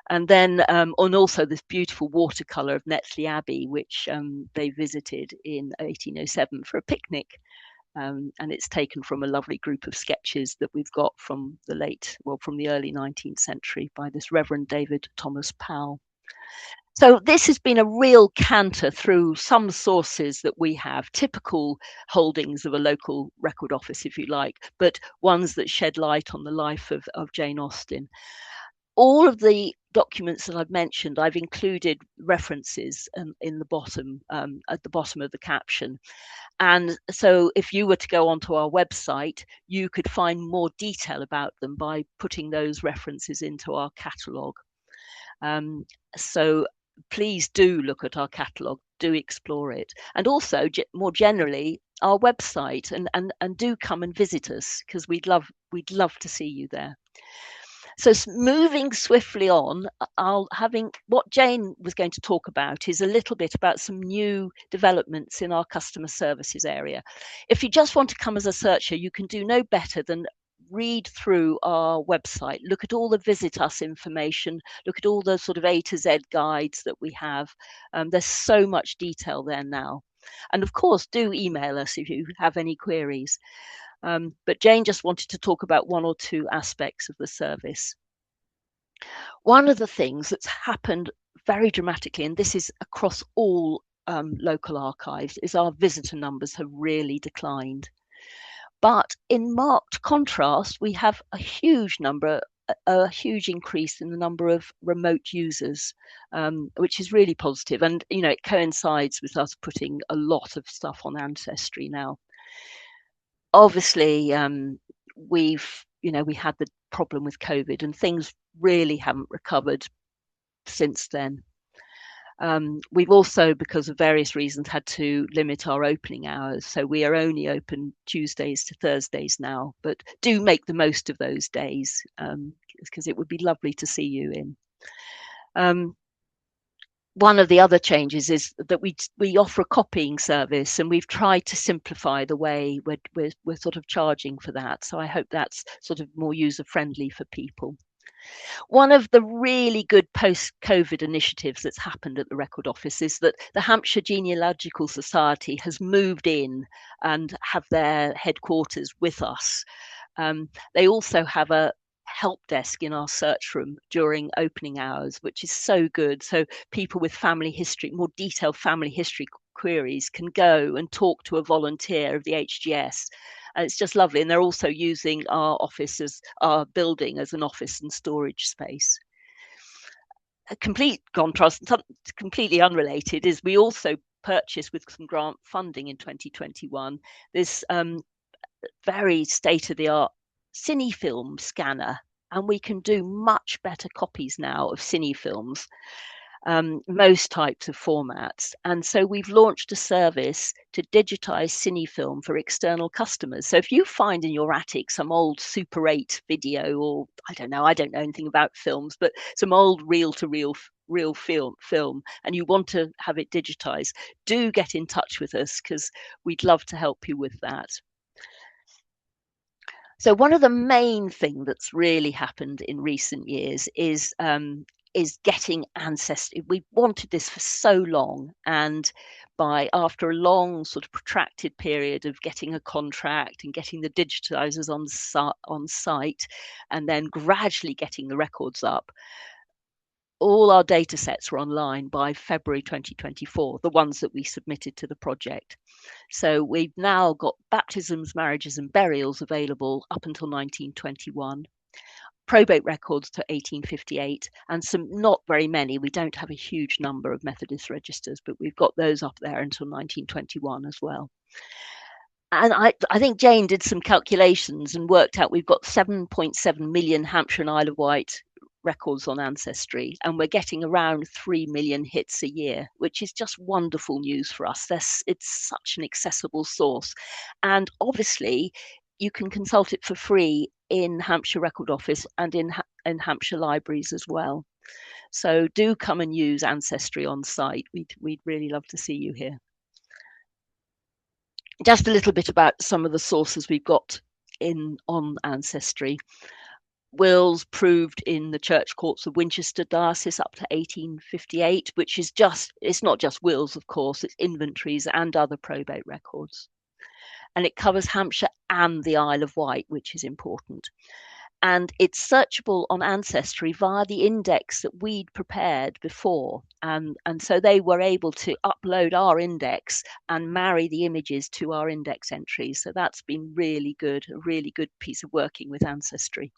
And then and also this beautiful watercolour of Netley Abbey, which they visited in 1807 for a picnic. And it's taken from a lovely group of sketches that we've got from the early 19th century by this Reverend David Thomas Powell. So this has been a real canter through some sources that we have, typical holdings of a local record office, if you like, but ones that shed light on the life of Jane Austen. All of the documents that I've mentioned, I've included references in the bottom, at the bottom of the caption. And so if you were to go onto our website, you could find more detail about them by putting those references into our catalogue. So please do look at our catalogue, do explore it. And also, more generally, our website, and do come and visit us, because we'd love to see you there. So moving swiftly on, what Jane was going to talk about is a little bit about some new developments in our customer services area. If you just want to come as a searcher, you can do no better than read through our website, look at all the visit us information, look at all the sort of A to Z guides that we have. There's so much detail there now. And of course, do email us if you have any queries. But Jane just wanted to talk about one or two aspects of the service. One of the things that's happened very dramatically, and this is across all local archives, is our visitor numbers have really declined. But in marked contrast, we have a huge increase in the number of remote users, which is really positive. And, it coincides with us putting a lot of stuff on Ancestry now. Obviously, we had the problem with COVID, and things really haven't recovered since then. We've also, because of various reasons, had to limit our opening hours. So we are only open Tuesdays to Thursdays now, but do make the most of those days, because it would be lovely to see you in. One of the other changes is that we offer a copying service, and we've tried to simplify the way we're sort of charging for that. So I hope that's sort of more user friendly for people. One of the really good post-COVID initiatives that's happened at the Record Office is that the Hampshire Genealogical Society has moved in and have their headquarters with us. They also have a help desk in our search room during opening hours, which is so good. So people with more detailed family history queries can go and talk to a volunteer of the HGS. And it's just lovely. And they're also using our our building as an office and storage space. A complete contrast, completely unrelated, is we also purchased, with some grant funding in 2021, this very state-of-the-art cinefilm scanner, and we can do much better copies now of cinefilms, most types of formats. And so we've launched a service to digitize cinefilm for external customers. So if you find in your attic some old Super 8 video, or I don't know anything about films, but some old reel-to-reel film, and you want to have it digitized, do get in touch with us, because we'd love to help you with that. So one of the main things that's really happened in recent years is getting Ancestry. We wanted this for so long, and after a long sort of protracted period of getting a contract and getting the digitizers on site, and then gradually getting the records up, all our data sets were online by February 2024, the ones that we submitted to the project. So we've now got baptisms, marriages and burials available up until 1921, probate records to 1858, and some, not very many, we don't have a huge number of Methodist registers, but we've got those up there until 1921 as well. And I think Jane did some calculations and worked out we've got 7.7 million Hampshire and Isle of Wight records on Ancestry, and we're getting around 3 million hits a year, which is just wonderful news for us. It's such an accessible source, and obviously you can consult it for free in Hampshire Record Office and in Hampshire libraries as well. So do come and use Ancestry on site. We'd really love to see you here. Just a little bit about some of the sources we've got on Ancestry. Wills proved in the Church Courts of Winchester Diocese up to 1858, which is it's not just wills, of course, it's inventories and other probate records. And it covers Hampshire and the Isle of Wight, which is important. And it's searchable on Ancestry via the index that we'd prepared before. And so they were able to upload our index and marry the images to our index entries. So that's been really good, a really good piece of working with Ancestry.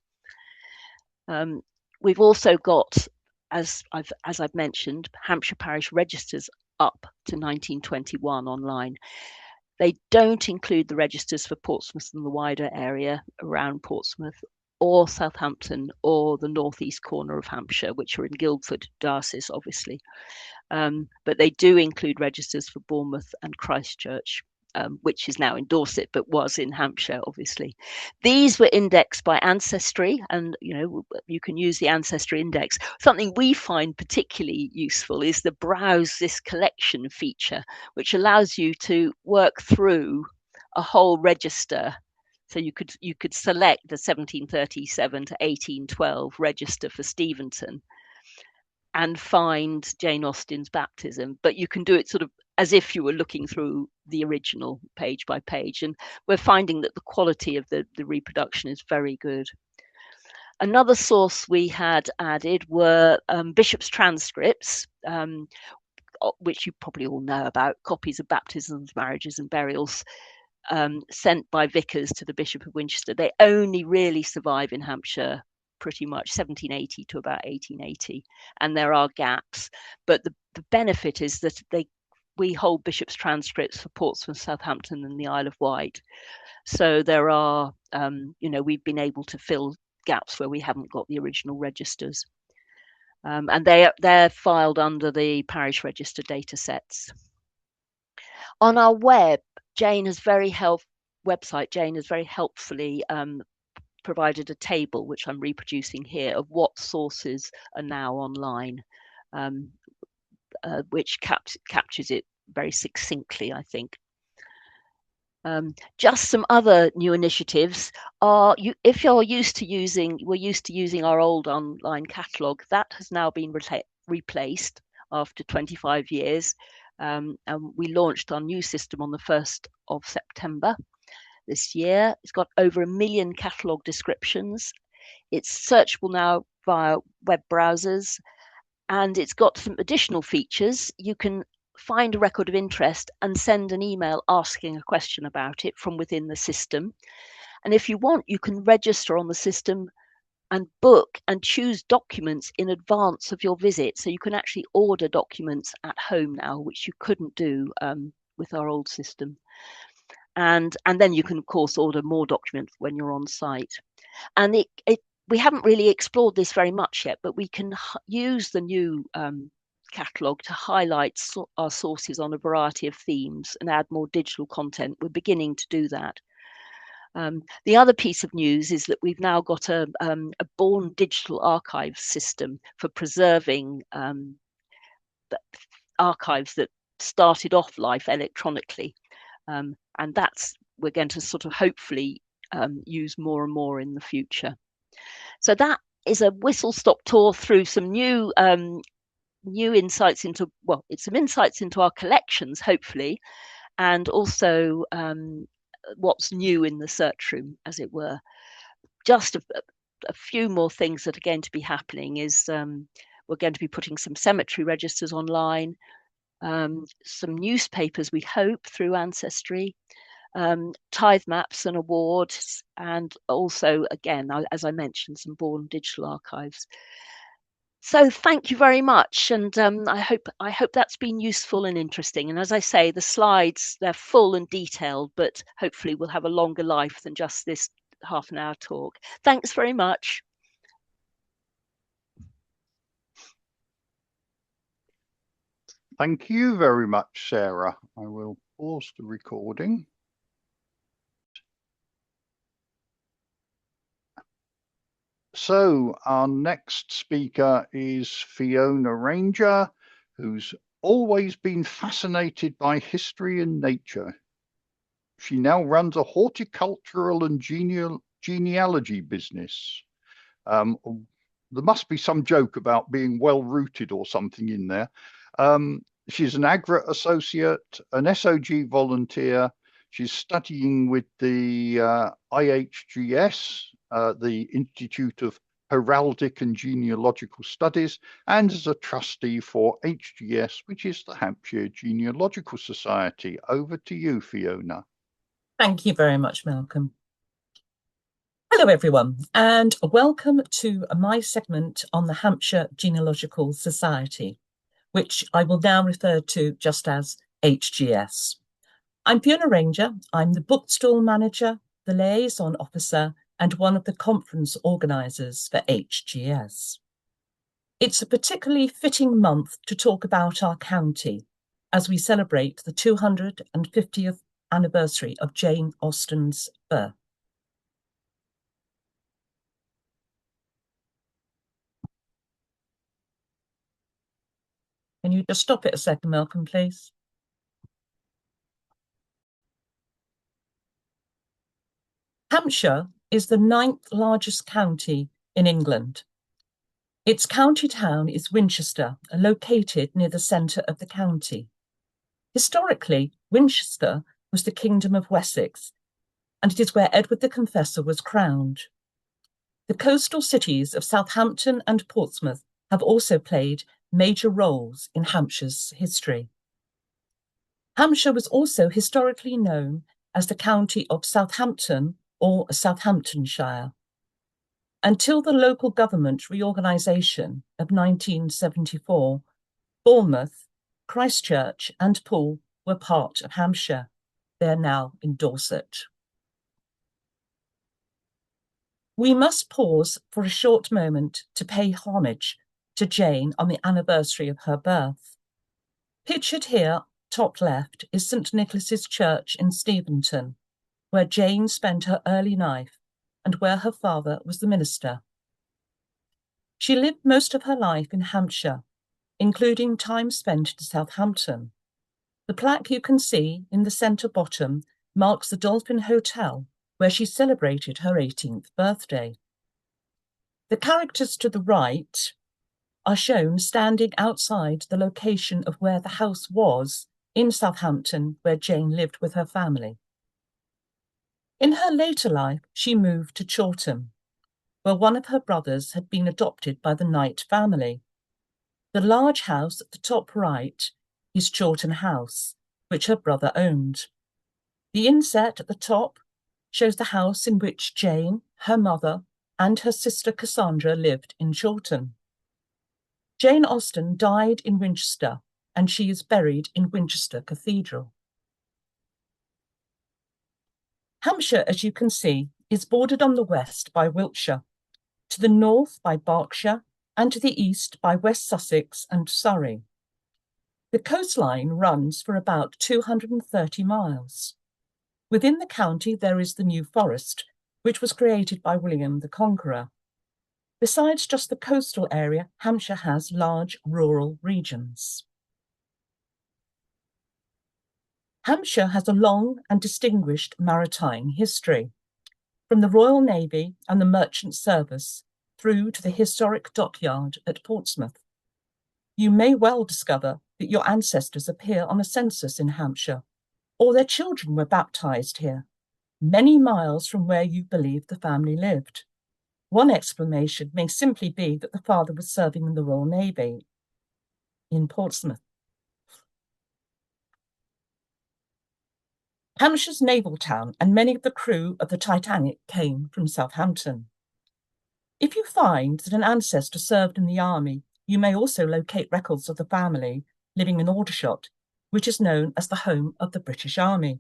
We've also got as I've mentioned, Hampshire Parish registers up to 1921 online. They don't include the registers for Portsmouth and the wider area around Portsmouth, or Southampton, or the northeast corner of Hampshire, which are in Guildford diocese, obviously. But they do include registers for Bournemouth and Christchurch, which is now in Dorset, but was in Hampshire, obviously. These were indexed by Ancestry, and you can use the Ancestry index. Something we find particularly useful is the Browse This Collection feature, which allows you to work through a whole register. So you could select the 1737 to 1812 register for Steventon and find Jane Austen's baptism, but you can do it sort of as if you were looking through the original page by page. And we're finding that the quality of the reproduction is very good. Another source we had added were bishops' transcripts, which you probably all know about, copies of baptisms, marriages and burials sent by vicars to the Bishop of Winchester. They only really survive in Hampshire pretty much 1780 to about 1880, and there are gaps, but the benefit is that we hold bishops' transcripts for Portsmouth, Southampton and the Isle of Wight, so there are we've been able to fill gaps where we haven't got the original registers, and they're filed under the parish register data sets. On our Jane has very helpfully provided a table, which I'm reproducing here, of what sources are now online, which captures it very succinctly, I think. Just some other new initiatives are, if we're used to using our old online catalogue, that has now been replaced after 25 years. And we launched our new system on the 1st of September this year. It's got over 1 million catalogue descriptions. It's searchable now via web browsers, and it's got some additional features. You can find a record of interest and send an email asking a question about it from within the system. And if you want, you can register on the system and book and choose documents in advance of your visit. So you can actually order documents at home now, which you couldn't do with our old system. And then you can, of course, order more documents when you're on site. And we haven't really explored this very much yet, but we can use the new catalogue to highlight our sources on a variety of themes and add more digital content. We're beginning to do that. The other piece of news is that we've now got a born digital archives system for preserving archives that started off life electronically. And we're going to sort of hopefully use more and more in the future. So that is a whistle-stop tour through some new insights into, it's some insights into our collections, hopefully, and also what's new in the search room, as it were. Just a few more things that are going to be happening is we're going to be putting some cemetery registers online, some newspapers, we hope, through Ancestry, tithe maps and awards, and also, again, as I mentioned, some born digital archives. So thank you very much, and I hope that's been useful and interesting. And as I say, the slides, they're full and detailed, but hopefully we'll have a longer life than just this half an hour talk. Thanks very much. Thank you very much, Sarah. I will pause the recording. So our next speaker is Fiona Ranger, who's always been fascinated by history and nature. She now runs a horticultural and genealogy business. There must be some joke about being well-rooted or something in there. She's an AGRA associate, an SOG volunteer. She's studying with the IHGS, the Institute of Heraldic and Genealogical Studies, and as a trustee for HGS, which is the Hampshire Genealogical Society. Over to you, Fiona. Thank you very much, Malcolm. Hello everyone, and welcome to my segment on the Hampshire Genealogical Society, which I will now refer to just as HGS. I'm Fiona Ranger. I'm the bookstall manager, the liaison officer, and one of the conference organisers for HGS. It's a particularly fitting month to talk about our county as we celebrate the 250th anniversary of Jane Austen's birth. Can you just stop it a second, Malcolm, please? Hampshire is the 9th largest county in England. Its county town is Winchester, located near the centre of the county. Historically, Winchester was the Kingdom of Wessex, and it is where Edward the Confessor was crowned. The coastal cities of Southampton and Portsmouth have also played major roles in Hampshire's history. Hampshire was also historically known as the county of Southampton or Southamptonshire. Until the local government reorganisation of 1974, Bournemouth, Christchurch and Poole were part of Hampshire. They're now in Dorset. We must pause for a short moment to pay homage to Jane on the anniversary of her birth. Pictured here, top left, is St Nicholas's Church in Steventon, where Jane spent her early life and where her father was the minister. She lived most of her life in Hampshire, including time spent in Southampton. The plaque you can see in the centre bottom marks the Dolphin Hotel, where she celebrated her 18th birthday. The characters to the right are shown standing outside the location of where the house was in Southampton, where Jane lived with her family. In her later life, she moved to Chawton, where one of her brothers had been adopted by the Knight family. The large house at the top right is Chawton House, which her brother owned. The inset at the top shows the house in which Jane, her mother, and her sister Cassandra lived in Chawton. Jane Austen died in Winchester, and she is buried in Winchester Cathedral. Hampshire, as you can see, is bordered on the west by Wiltshire, to the north by Berkshire, and to the east by West Sussex and Surrey. The coastline runs for about 230 miles. Within the county there is the New Forest, which was created by William the Conqueror. Besides just the coastal area, Hampshire has large rural regions. Hampshire has a long and distinguished maritime history, from the Royal Navy and the Merchant Service through to the historic dockyard at Portsmouth. You may well discover that your ancestors appear on a census in Hampshire, or their children were baptised here, many miles from where you believe the family lived. One explanation may simply be that the father was serving in the Royal Navy in Portsmouth. Hampshire's naval town and many of the crew of the Titanic came from Southampton. If you find that an ancestor served in the army, you may also locate records of the family living in Aldershot, which is known as the home of the British Army.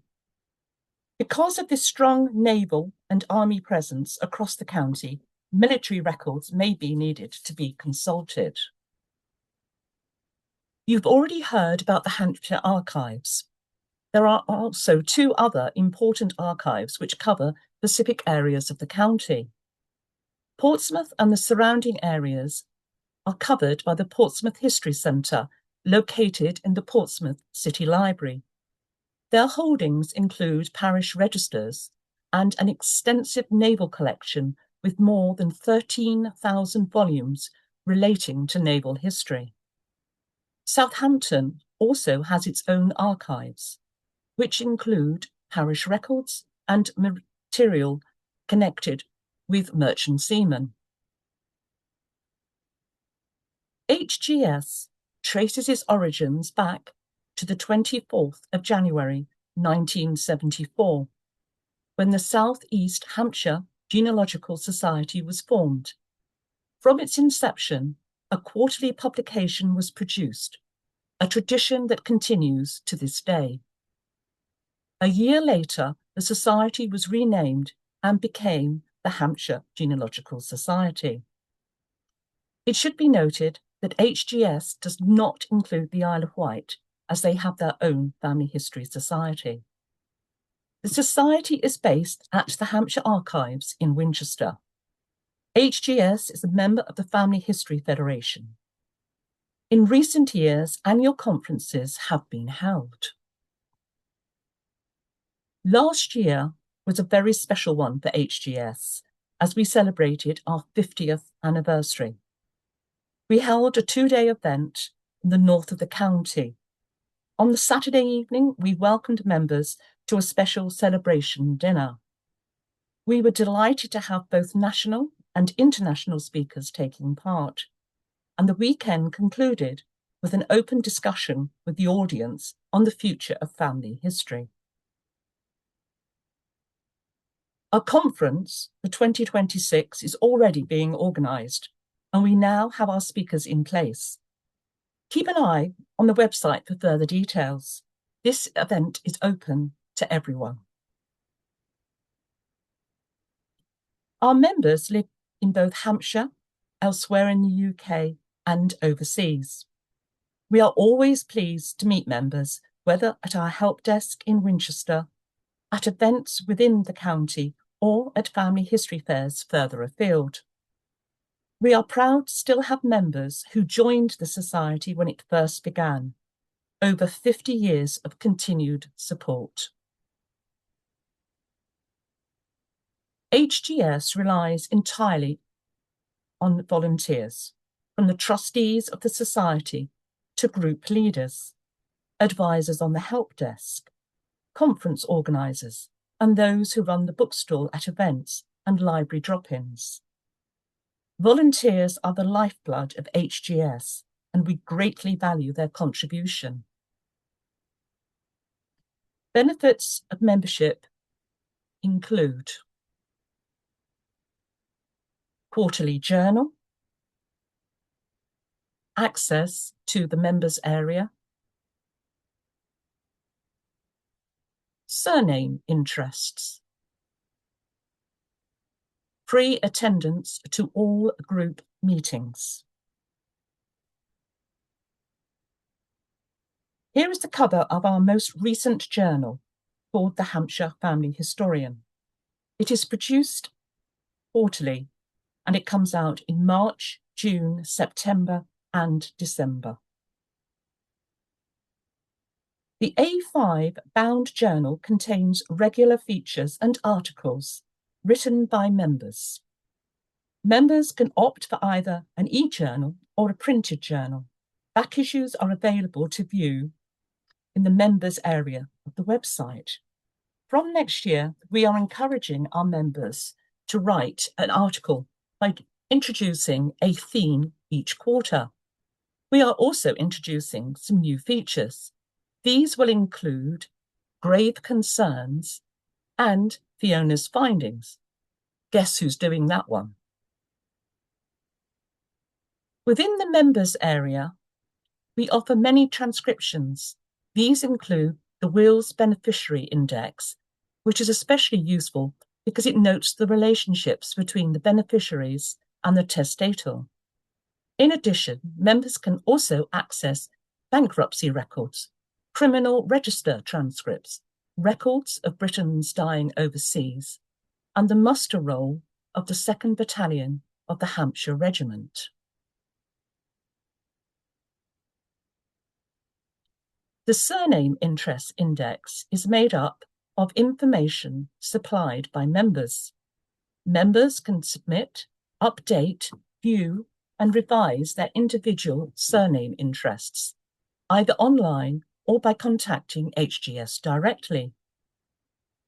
Because of this strong naval and army presence across the county, military records may be needed to be consulted. You've already heard about the Hampshire Archives. There are also 2 other important archives which cover specific areas of the county. Portsmouth and the surrounding areas are covered by the Portsmouth History Centre, located in the Portsmouth City Library. Their holdings include parish registers and an extensive naval collection with more than 13,000 volumes relating to naval history. Southampton also has its own archives, which include parish records and material connected with merchant seamen. HGS traces its origins back to the 24th of January 1974, when the South East Hampshire Genealogical Society was formed. From its inception, a quarterly publication was produced, a tradition that continues to this day. A year later, the Society was renamed and became the Hampshire Genealogical Society. It should be noted that HGS does not include the Isle of Wight, as they have their own family history society. The Society is based at the Hampshire Archives in Winchester. HGS is a member of the Family History Federation. In recent years, annual conferences have been held. Last year was a very special one for HGS, as we celebrated our 50th anniversary. We held a two-day event in the north of the county. On the Saturday evening, we welcomed members to a special celebration dinner. We were delighted to have both national and international speakers taking part, and the weekend concluded with an open discussion with the audience on the future of family history. Our conference for 2026 is already being organised, and we now have our speakers in place. Keep an eye on the website for further details. This event is open to everyone. Our members live in both Hampshire, elsewhere in the UK, and overseas. We are always pleased to meet members, whether at our help desk in Winchester, at events within the county, or at family history fairs further afield. We are proud to still have members who joined the Society when it first began, over 50 years of continued support. HGS relies entirely on volunteers, from the trustees of the Society to group leaders, advisors on the help desk, conference organisers, and those who run the bookstall at events and library drop-ins. Volunteers are the lifeblood of HGS, and we greatly value their contribution. Benefits of membership include quarterly journal, access to the members area, surname interests, free attendance to all group meetings. Here is the cover of our most recent journal, called the Hampshire Family Historian. It is produced quarterly, and it comes out in March, June, September, and December. The A5 bound journal contains regular features and articles written by members. Members can opt for either an e-journal or a printed journal. Back issues are available to view in the members area of the website. From next year, we are encouraging our members to write an article by introducing a theme each quarter. We are also introducing some new features. These will include grave concerns and Fiona's findings. Guess who's doing that one? Within the members area, we offer many transcriptions. These include the Will's Beneficiary Index, which is especially useful because it notes the relationships between the beneficiaries and the testator. In addition, members can also access bankruptcy records, criminal register transcripts, records of Britons dying overseas, and the muster roll of the 2nd Battalion of the Hampshire Regiment. The Surname Interest Index is made up of information supplied by members. Members can submit, update, view, and revise their individual surname interests, either online or by contacting HGS directly.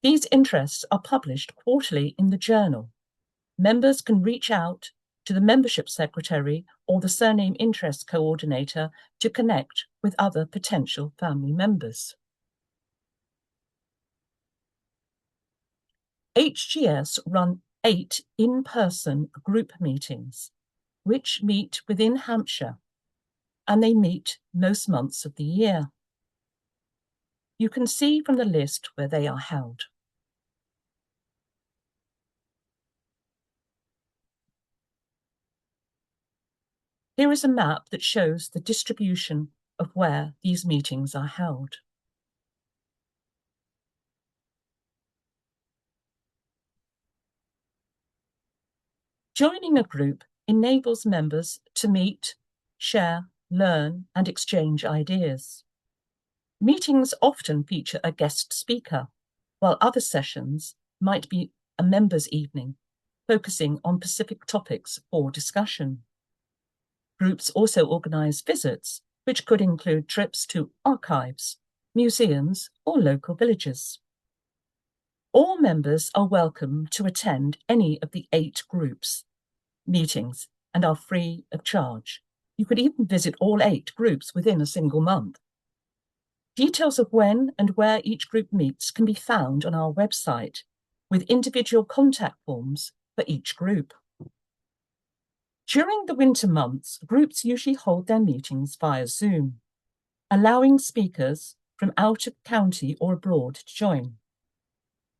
These interests are published quarterly in the journal. Members can reach out to the membership secretary or the surname interest coordinator to connect with other potential family members. HGS run 8 in-person group meetings, which meet within Hampshire, and they meet most months of the year. You can see from the list where they are held. Here is a map that shows the distribution of where these meetings are held. Joining a group enables members to meet, share, learn, and exchange ideas. Meetings often feature a guest speaker, while other sessions might be a members' evening, focusing on specific topics for discussion. Groups also organise visits, which could include trips to archives, museums, or local villages. All members are welcome to attend any of the 8 groups meetings and are free of charge. You could even visit all 8 groups within a single month. Details of when and where each group meets can be found on our website, with individual contact forms for each group. During the winter months, groups usually hold their meetings via Zoom, allowing speakers from out of county or abroad to join.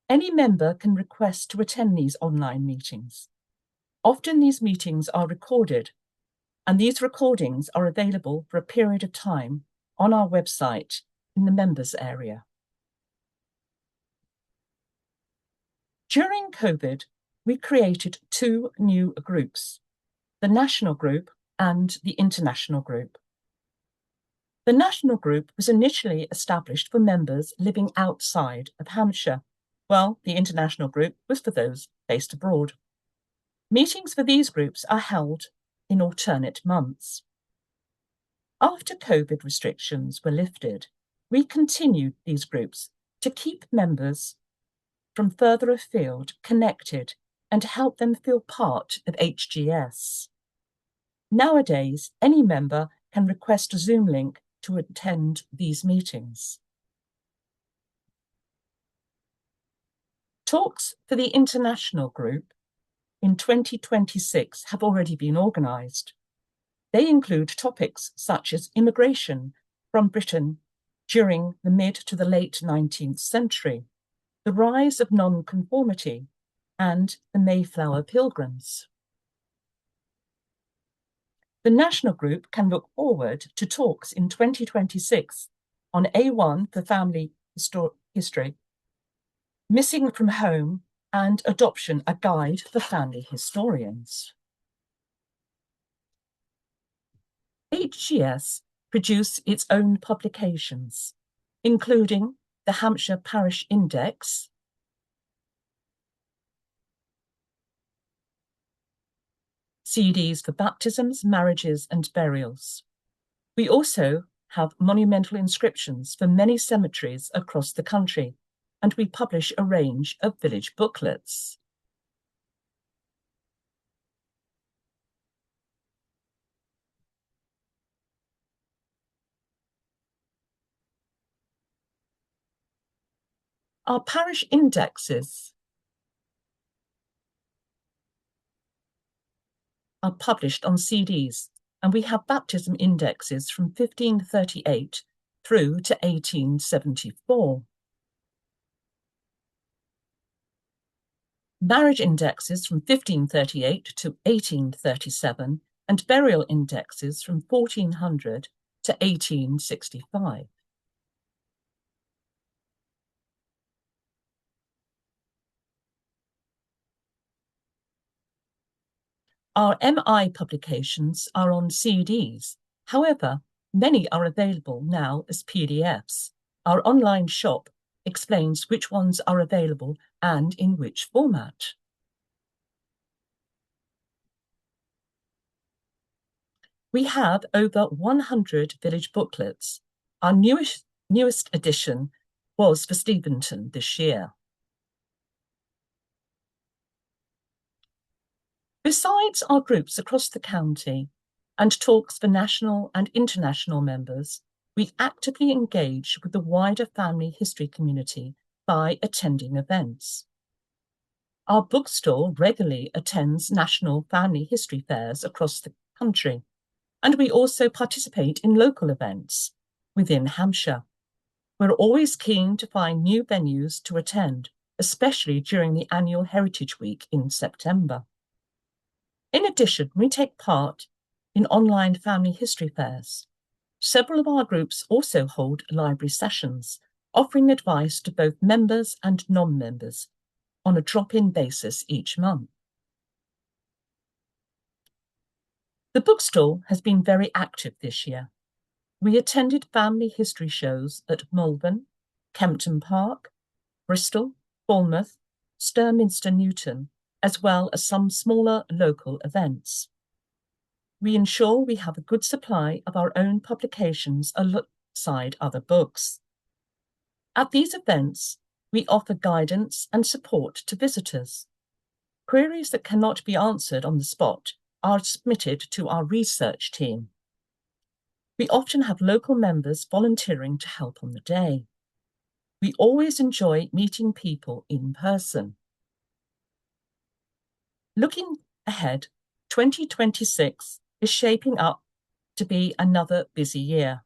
Any member can request to attend these online meetings. Often these meetings are recorded, and these recordings are available for a period of time on our website in the members area. During COVID, we created 2 new groups, the National Group and the International Group. The National Group was initially established for members living outside of Hampshire, while the International Group was for those based abroad. Meetings for these groups are held in alternate months. After COVID restrictions were lifted, we continued these groups to keep members from further afield connected and to help them feel part of HGS. Nowadays, any member can request a Zoom link to attend these meetings. Talks for the International Group in 2026 have already been organised. They include topics such as immigration from Britain during the mid to the late 19th century, the rise of nonconformity, and the Mayflower Pilgrims. The National Group can look forward to talks in 2026 on A1 for family history, missing from home, and adoption, a guide for family historians. HGS produce its own publications, including the Hampshire Parish Index, CDs for baptisms, marriages, and burials. We also have monumental inscriptions for many cemeteries across the country, and we publish a range of village booklets. Our parish indexes are published on CDs, and we have baptism indexes from 1538 through to 1874. Marriage indexes from 1538 to 1837, and burial indexes from 1400 to 1865. Our MI publications are on CDs. However, many are available now as PDFs. Our online shop explains which ones are available and in which format. We have over 100 village booklets. Our newest edition was for Steventon this year. Besides our groups across the county and talks for national and international members, we actively engage with the wider family history community by attending events. Our bookstore regularly attends national family history fairs across the country, and we also participate in local events within Hampshire. We're always keen to find new venues to attend, especially during the annual Heritage Week in September. In addition, we take part in online family history fairs. Several of our groups also hold library sessions, offering advice to both members and non-members on a drop-in basis each month. The bookstall has been very active this year. We attended family history shows at Malvern, Kempton Park, Bristol, Bournemouth, Sturminster Newton, as well as some smaller local events. We ensure we have a good supply of our own publications alongside other books. At these events, we offer guidance and support to visitors. Queries that cannot be answered on the spot are submitted to our research team. We often have local members volunteering to help on the day. We always enjoy meeting people in person. Looking ahead, 2026 is shaping up to be another busy year.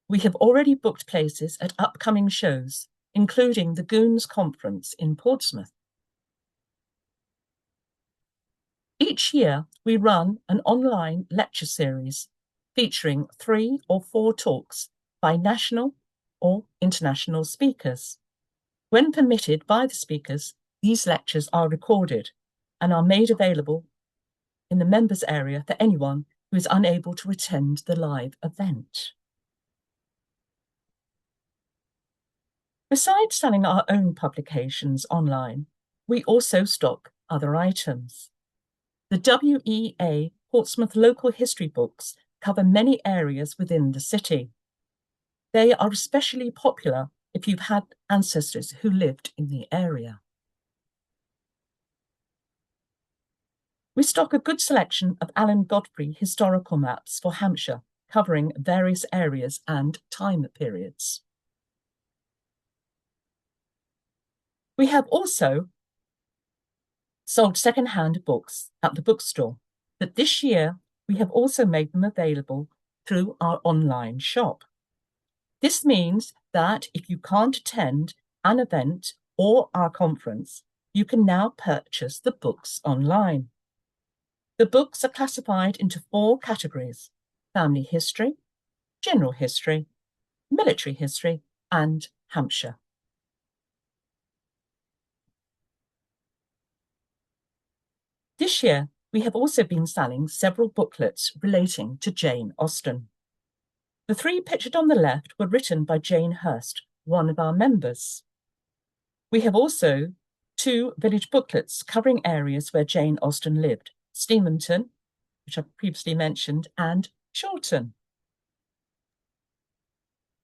We have already booked places at upcoming shows, including the Goons Conference in Portsmouth. Each year, we run an online lecture series featuring 3 or 4 talks by national or international speakers. When permitted by the speakers, these lectures are recorded and are made available in the members area for anyone who is unable to attend the live event. Besides selling our own publications online, we also stock other items. The WEA Portsmouth local history books cover many areas within the city. They are especially popular if you've had ancestors who lived in the area. We stock a good selection of Alan Godfrey historical maps for Hampshire, covering various areas and time periods. We have also sold second-hand books at the bookstore, but this year we have also made them available through our online shop. This means that if you can't attend an event or our conference, you can now purchase the books online. The books are classified into 4 categories: family history, general history, military history, and Hampshire. This year, we have also been selling several booklets relating to Jane Austen. The 3 pictured on the left were written by Jane Hurst, one of our members. We have also 2 village booklets covering areas where Jane Austen lived: Steventon, which I previously mentioned, and Chorlton.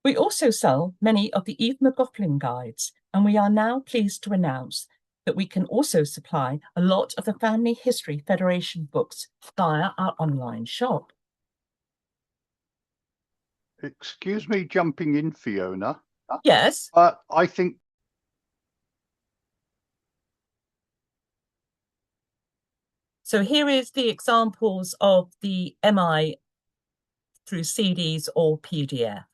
We also sell many of the Eve McGoughlin guides, and we are now pleased to announce that we can also supply a lot of the Family History Federation books via our online shop. Excuse me jumping in, Fiona. Yes. I think So here is the examples of the MI through CDs or PDF.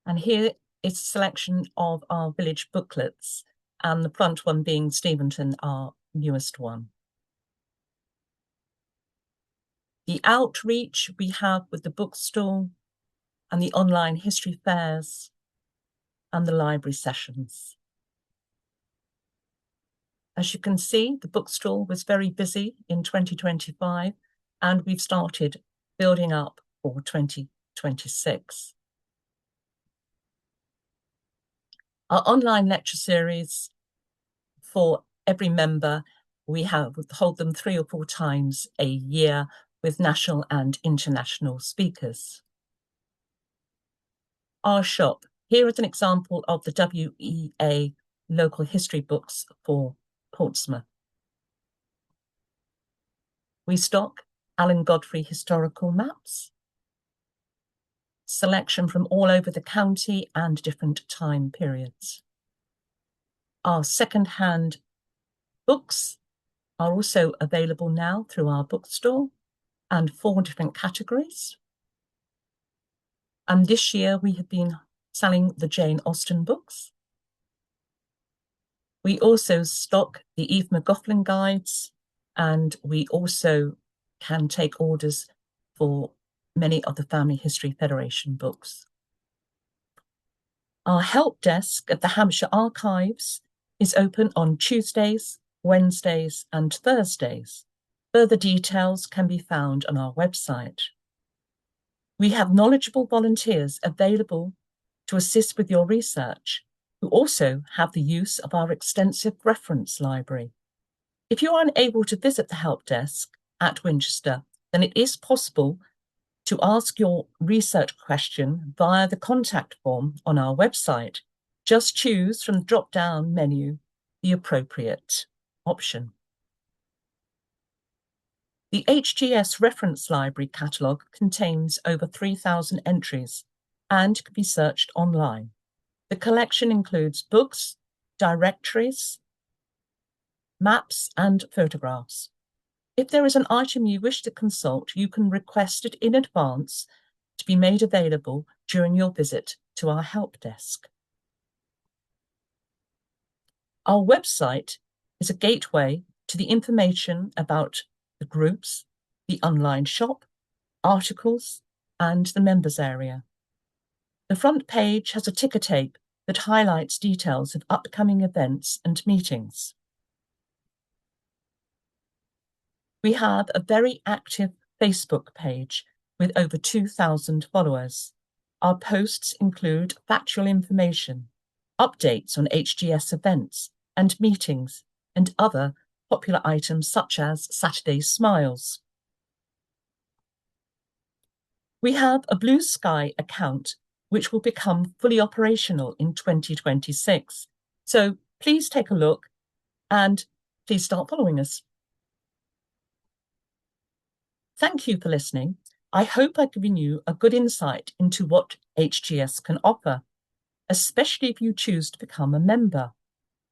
And here is a selection of our village booklets, and the front one being Steventon, our newest one. The outreach we have with the bookstall and the online history fairs and the library sessions. As you can see, the bookstall was very busy in 2025, and we've started building up for 2026. Our online lecture series, for every member, we hold them 3 or 4 times a year with national and international speakers. Our shop, here is an example of the WEA local history books for Portsmouth. We stock Alan Godfrey historical maps, selection from all over the county and different time periods. Our second-hand books are also available now through our bookstore and 4 different categories. And this year we have been selling the Jane Austen books. We also stock the Eve McGoughlin guides, and we also can take orders for many of the Family History Federation books. Our help desk at the Hampshire Archives is open on Tuesdays, Wednesdays, and Thursdays. Further details can be found on our website. We have knowledgeable volunteers available to assist with your research, who also have the use of our extensive reference library. If you are unable to visit the help desk at Winchester, then it is possible to ask your research question via the contact form on our website. Just choose from the drop-down menu the appropriate option. The HGS Reference Library catalogue contains over 3,000 entries and can be searched online. The collection includes books, directories, maps, and photographs. If there is an item you wish to consult, you can request it in advance to be made available during your visit to our help desk. Our website is a gateway to the information about the groups, the online shop, articles, and the members area. The front page has a ticker tape that highlights details of upcoming events and meetings. We have a very active Facebook page with over 2,000 followers. Our posts include factual information, updates on HGS events and meetings, and other popular items such as Saturday Smiles. We have a Blue Sky account which will become fully operational in 2026. So please take a look and please start following us. Thank you for listening. I hope I've given you a good insight into what HGS can offer, especially if you choose to become a member.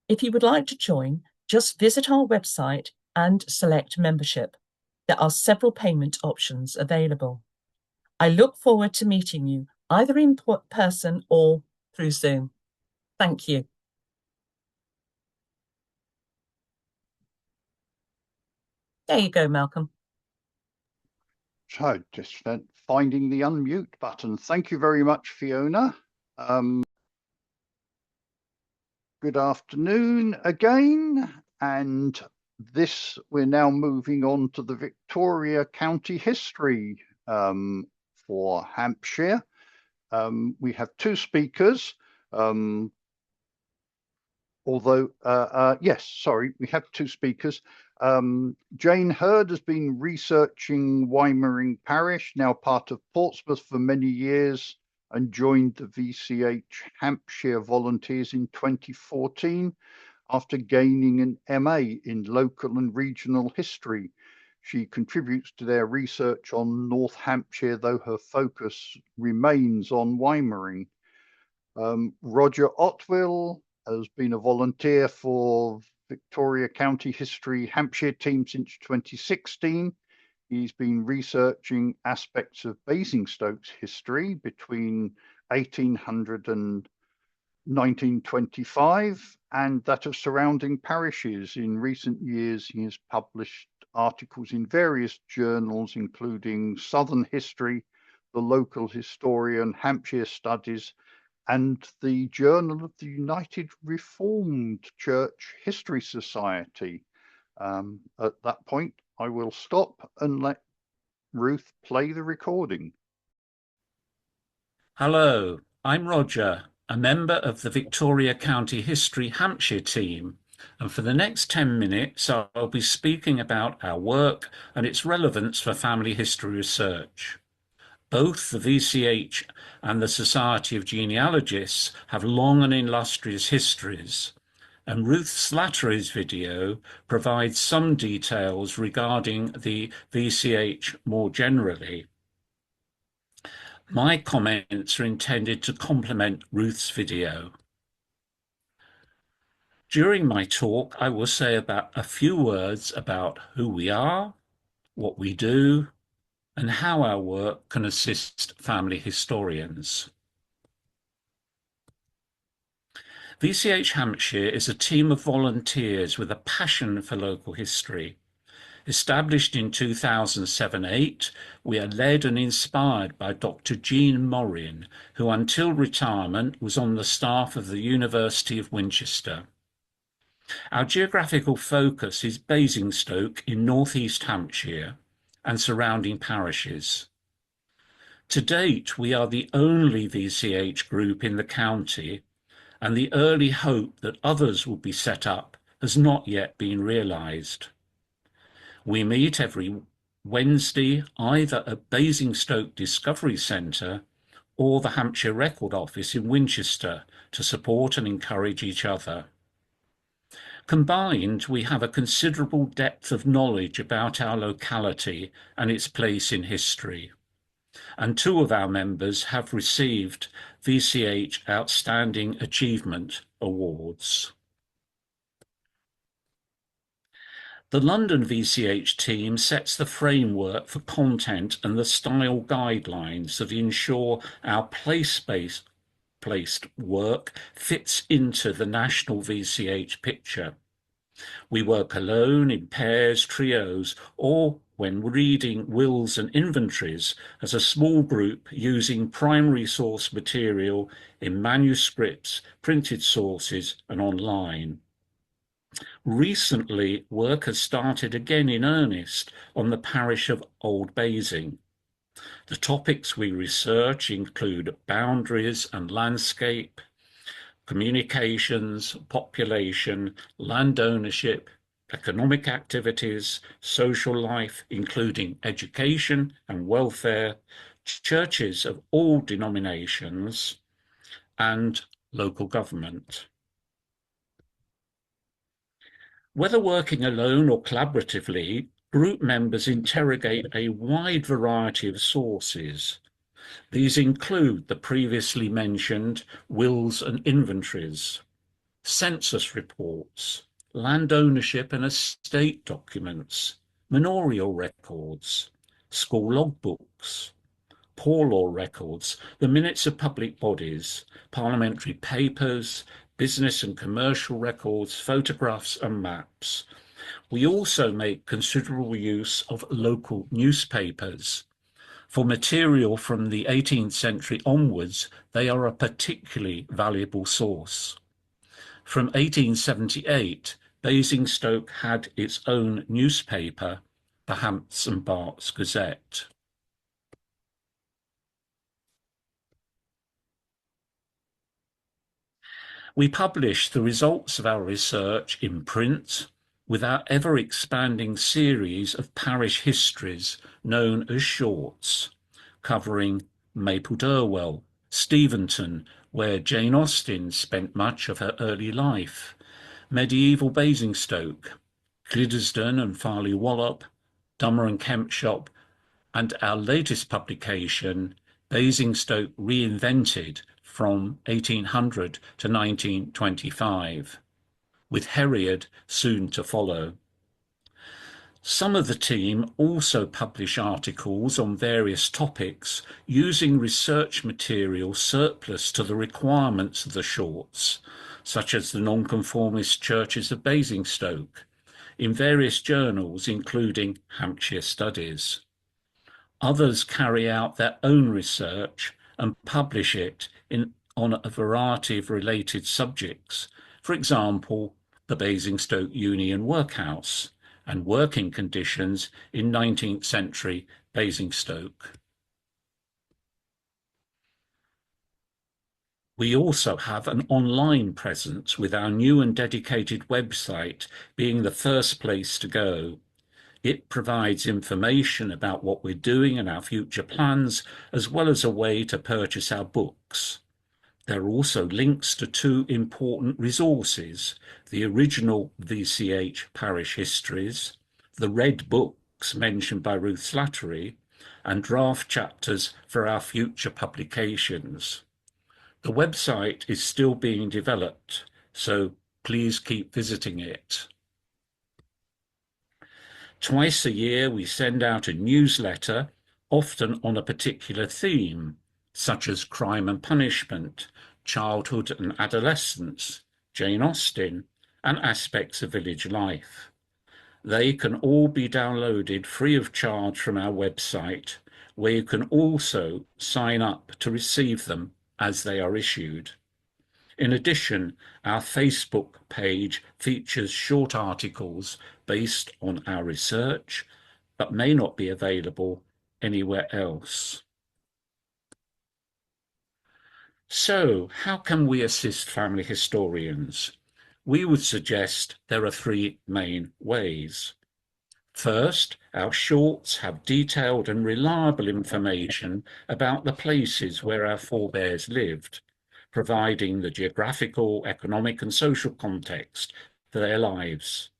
If you would like to join, just visit our website and select membership. There are several payment options available. I look forward to meeting you either in person or through Zoom. Thank you. There you go, Malcolm. So just finding the unmute button. Thank you very much, Fiona. Good afternoon again. And we're now moving on to the Victoria County history for Hampshire. We have 2 speakers. We have 2 speakers. Jane Hurd has been researching Weimering Parish, now part of Portsmouth, for many years, and joined the VCH Hampshire Volunteers in 2014 after gaining an MA in local and regional history. She contributes to their research on North Hampshire, though her focus remains on Weimering. Roger Otwill has been a volunteer for Victoria County History Hampshire team since 2016. He's been researching aspects of Basingstoke's history between 1800 and 1925 and that of surrounding parishes. In recent years, he has published articles in various journals, including Southern History, the Local Historian, Hampshire Studies, and the Journal of the United Reformed Church History Society. At that point, I will stop and let Ruth play the recording. Hello, I'm Roger, a member of the Victoria County History Hampshire team, and for the next 10 minutes I'll be speaking about our work and its relevance for family history research. Both the VCH and the Society of Genealogists have long and illustrious histories, and Ruth Slattery's video provides some details regarding the VCH more generally. My comments are intended to complement Ruth's video. During my talk, I will say about a few words about who we are, what we do, and how our work can assist family historians. VCH Hampshire is a team of volunteers with a passion for local history. Established in 2007-8, we are led and inspired by Dr. Jean Morin, who until retirement was on the staff of the University of Winchester. Our geographical focus is Basingstoke in northeast Hampshire and surrounding parishes. To date, we are the only VCH group in the county, and the early hope that others will be set up has not yet been realised. We meet every Wednesday either at Basingstoke Discovery Centre or the Hampshire Record Office in Winchester to support and encourage each other. Combined, we have a considerable depth of knowledge about our locality and its place in history. And 2 of our members have received VCH Outstanding Achievement Awards. The London VCH team sets the framework for content and the style guidelines that ensure our place-based work fits into the national VCH picture. We work alone, in pairs, trios, or when reading wills and inventories as a small group using primary source material in manuscripts, printed sources, and online. Recently, work has started again in earnest on the parish of Old Basing. The topics we research include boundaries and landscape, communications, population, land ownership, economic activities, social life, including education and welfare, churches of all denominations, and local government. Whether working alone or collaboratively, group members interrogate a wide variety of sources. These include the previously mentioned wills and inventories, census reports, land ownership and estate documents, manorial records, school logbooks, poor law records, the minutes of public bodies, parliamentary papers, business and commercial records, photographs and maps. We also make considerable use of local newspapers. For material from the 18th century onwards, they are a particularly valuable source. From 1878, Basingstoke had its own newspaper, the Hants and Barts Gazette. We publish the results of our research in print with our ever-expanding series of parish histories known as shorts, covering Maple Durwell, Steventon, where Jane Austen spent much of her early life, medieval Basingstoke, Cliddesden and Farley Wallop, Dummer and Kempshop, and our latest publication, Basingstoke Reinvented, from 1800 to 1925, with Heriard soon to follow. Some of the team also publish articles on various topics using research material surplus to the requirements of the shorts, such as the Nonconformist Churches of Basingstoke, in various journals including Hampshire Studies. Others carry out their own research and publish it on a variety of related subjects, for example, the Basingstoke Union Workhouse and working conditions in 19th century Basingstoke. We also have an online presence, with our new and dedicated website being the first place to go. It provides information about what we're doing and our future plans, as well as a way to purchase our books. There are also links to 2 important resources: the original VCH parish histories, the red books mentioned by Ruth Slattery, and draft chapters for our future publications. The website is still being developed, so Please keep visiting it. Twice a year, we send out a newsletter, often on a particular theme, such as crime and punishment, childhood and adolescence, Jane Austen, and aspects of village life. They can all be downloaded free of charge from our website, where you can also sign up to receive them as they are issued. In addition, our Facebook page features short articles based on our research, but may not be available anywhere else. So, how can we assist family historians? We would suggest there are three main ways. First, our shorts have detailed and reliable information about the places where our forebears lived, providing the geographical, economic, and social context for their lives.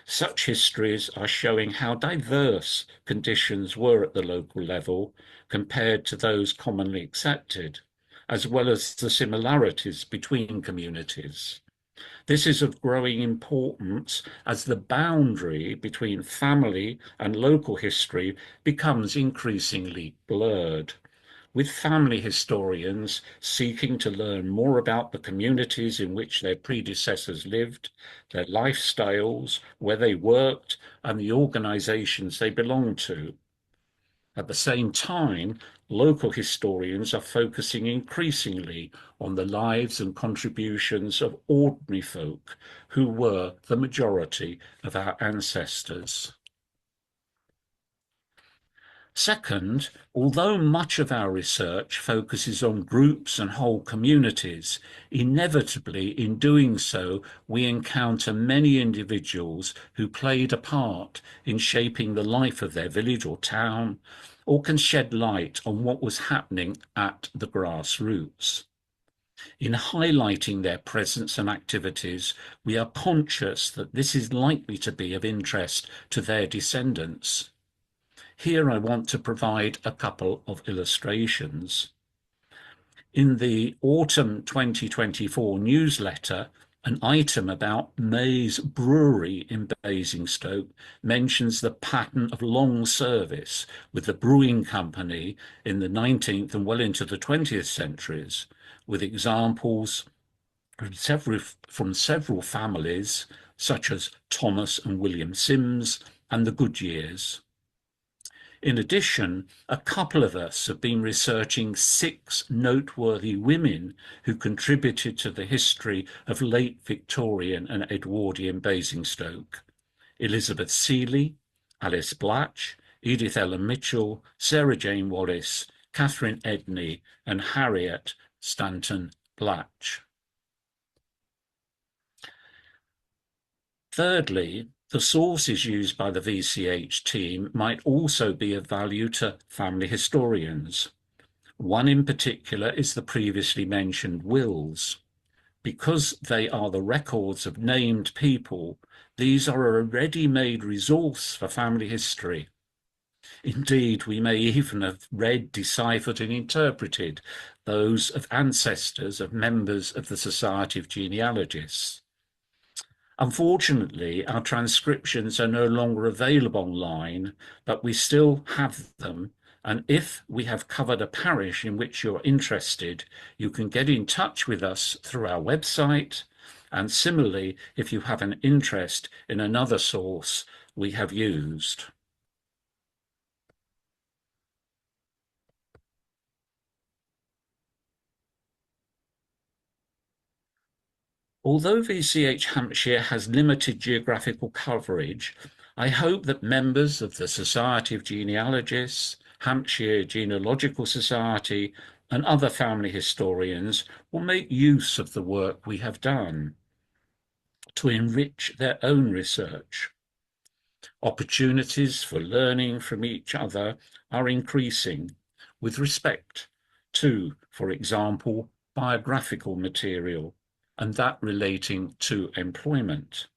Such histories are showing how diverse conditions were at the local level compared to those commonly accepted, as well as the similarities between communities. This is of growing importance as the boundary between family and local history becomes increasingly blurred, with family historians seeking to learn more about the communities in which their predecessors lived, their lifestyles, where they worked, and the organizations they belonged to. At the same time, local historians are focusing increasingly on the lives and contributions of ordinary folk who were the majority of our ancestors. Second, although much of our research focuses on groups and whole communities, inevitably in doing so, we encounter many individuals who played a part in shaping the life of their village or town, or can shed light on what was happening at the grassroots. In highlighting their presence and activities, we are conscious that this is likely to be of interest to their descendants. Here I want to provide a couple of illustrations. In the autumn 2024 newsletter, an item about May's Brewery in Basingstoke mentions the pattern of long service with the brewing company in the 19th and well into the 20th centuries, with examples from several families, such as Thomas and William Sims and the Goodyears. In addition, a couple of us have been researching 6 noteworthy women who contributed to the history of late Victorian and Edwardian Basingstoke: Elizabeth Seeley, Alice Blatch, Edith Ellen Mitchell, Sarah Jane Wallace, Catherine Edney, and Harriet Stanton Blatch. Thirdly, the sources used by the VCH team might also be of value to family historians. One in particular is the previously mentioned wills. Because they are the records of named people, these are a ready-made resource for family history. Indeed, we may even have read, deciphered, and interpreted those of ancestors of members of the Society of Genealogists. Unfortunately, our transcriptions are no longer available online, but we still have them. And if we have covered a parish in which you're interested, you can get in touch with us through our website. And similarly, if you have an interest in another source we have used. Although VCH Hampshire has limited geographical coverage, I hope that members of the Society of Genealogists, Hampshire Genealogical Society, and other family historians will make use of the work we have done to enrich their own research. Opportunities for learning from each other are increasing with respect to, for example, biographical material, and that relating to employment.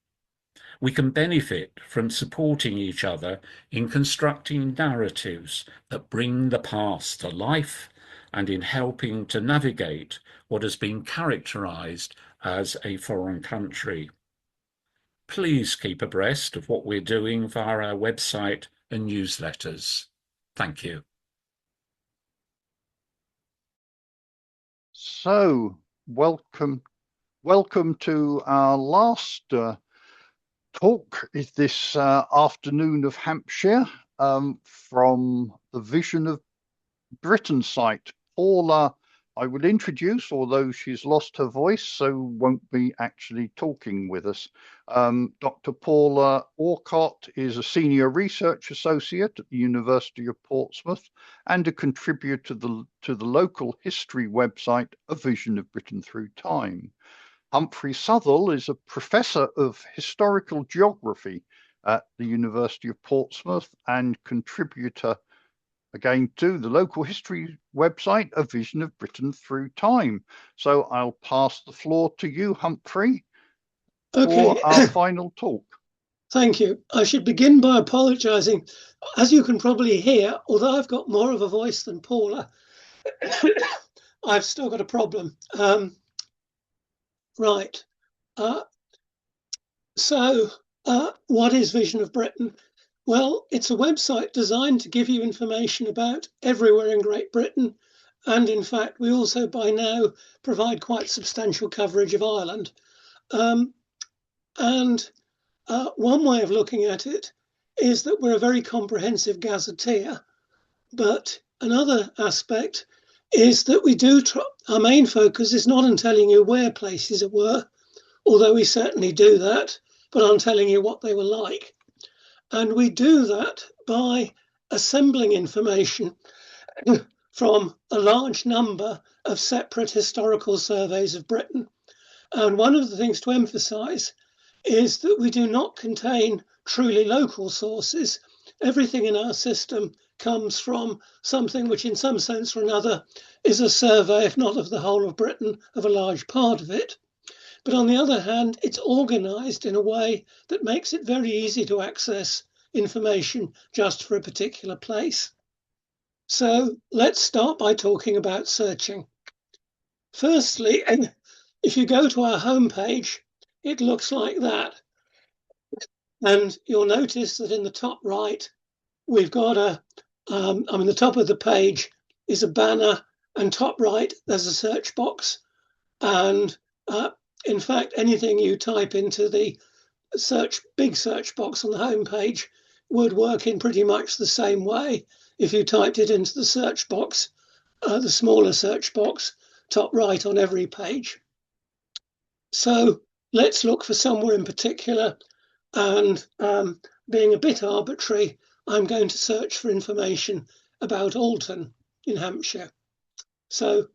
We can benefit from supporting each other in constructing narratives that bring the past to life and in helping to navigate what has been characterized as a foreign country. Please keep abreast of what we're doing via our website and newsletters. Thank you. So, welcome to our last talk this afternoon of Hampshire from the Vision of Britain site. Paula, I will introduce, although she's lost her voice, so won't be actually talking with us. Dr. Paula Orcott is a senior research associate at the University of Portsmouth and a contributor to the local history website, A Vision of Britain Through Time. Humphrey Southall is a professor of historical geography at the University of Portsmouth and contributor again to the local history website, A Vision of Britain Through Time. So I'll pass the floor to you, Humphrey, for our final talk. Thank you. I should begin by apologising. As you can probably hear, although I've got more of a voice than Paula, I've still got a problem. Right. So what is Vision of Britain? Well, it's a website designed to give you information about everywhere in Great Britain. And in fact, we also by now provide quite substantial coverage of Ireland. One way of looking at it is that we're a very comprehensive gazetteer. But another aspect is that we do our main focus is not on telling you where places were, although we certainly do that, but on telling you what they were like. And we do that by assembling information from a large number of separate historical surveys of Britain. And one of the things to emphasise is that we do not contain truly local sources. Everything in our system comes from something which in some sense or another is a survey, if not of the whole of Britain, of a large part of it. But on the other hand, it's organised in a way that makes it very easy to access information just for a particular place. So let's start by talking about searching. Firstly, if you go to our homepage, it looks like that. And you'll notice that in the top right, we've got the top of the page is a banner, and top right, there's a search box. And in fact, anything you type into the big search box on the homepage would work in pretty much the same way if you typed it into the search box, the smaller search box, top right on every page. So let's look for somewhere in particular, and being a bit arbitrary, I'm going to search for information about Alton in Hampshire. So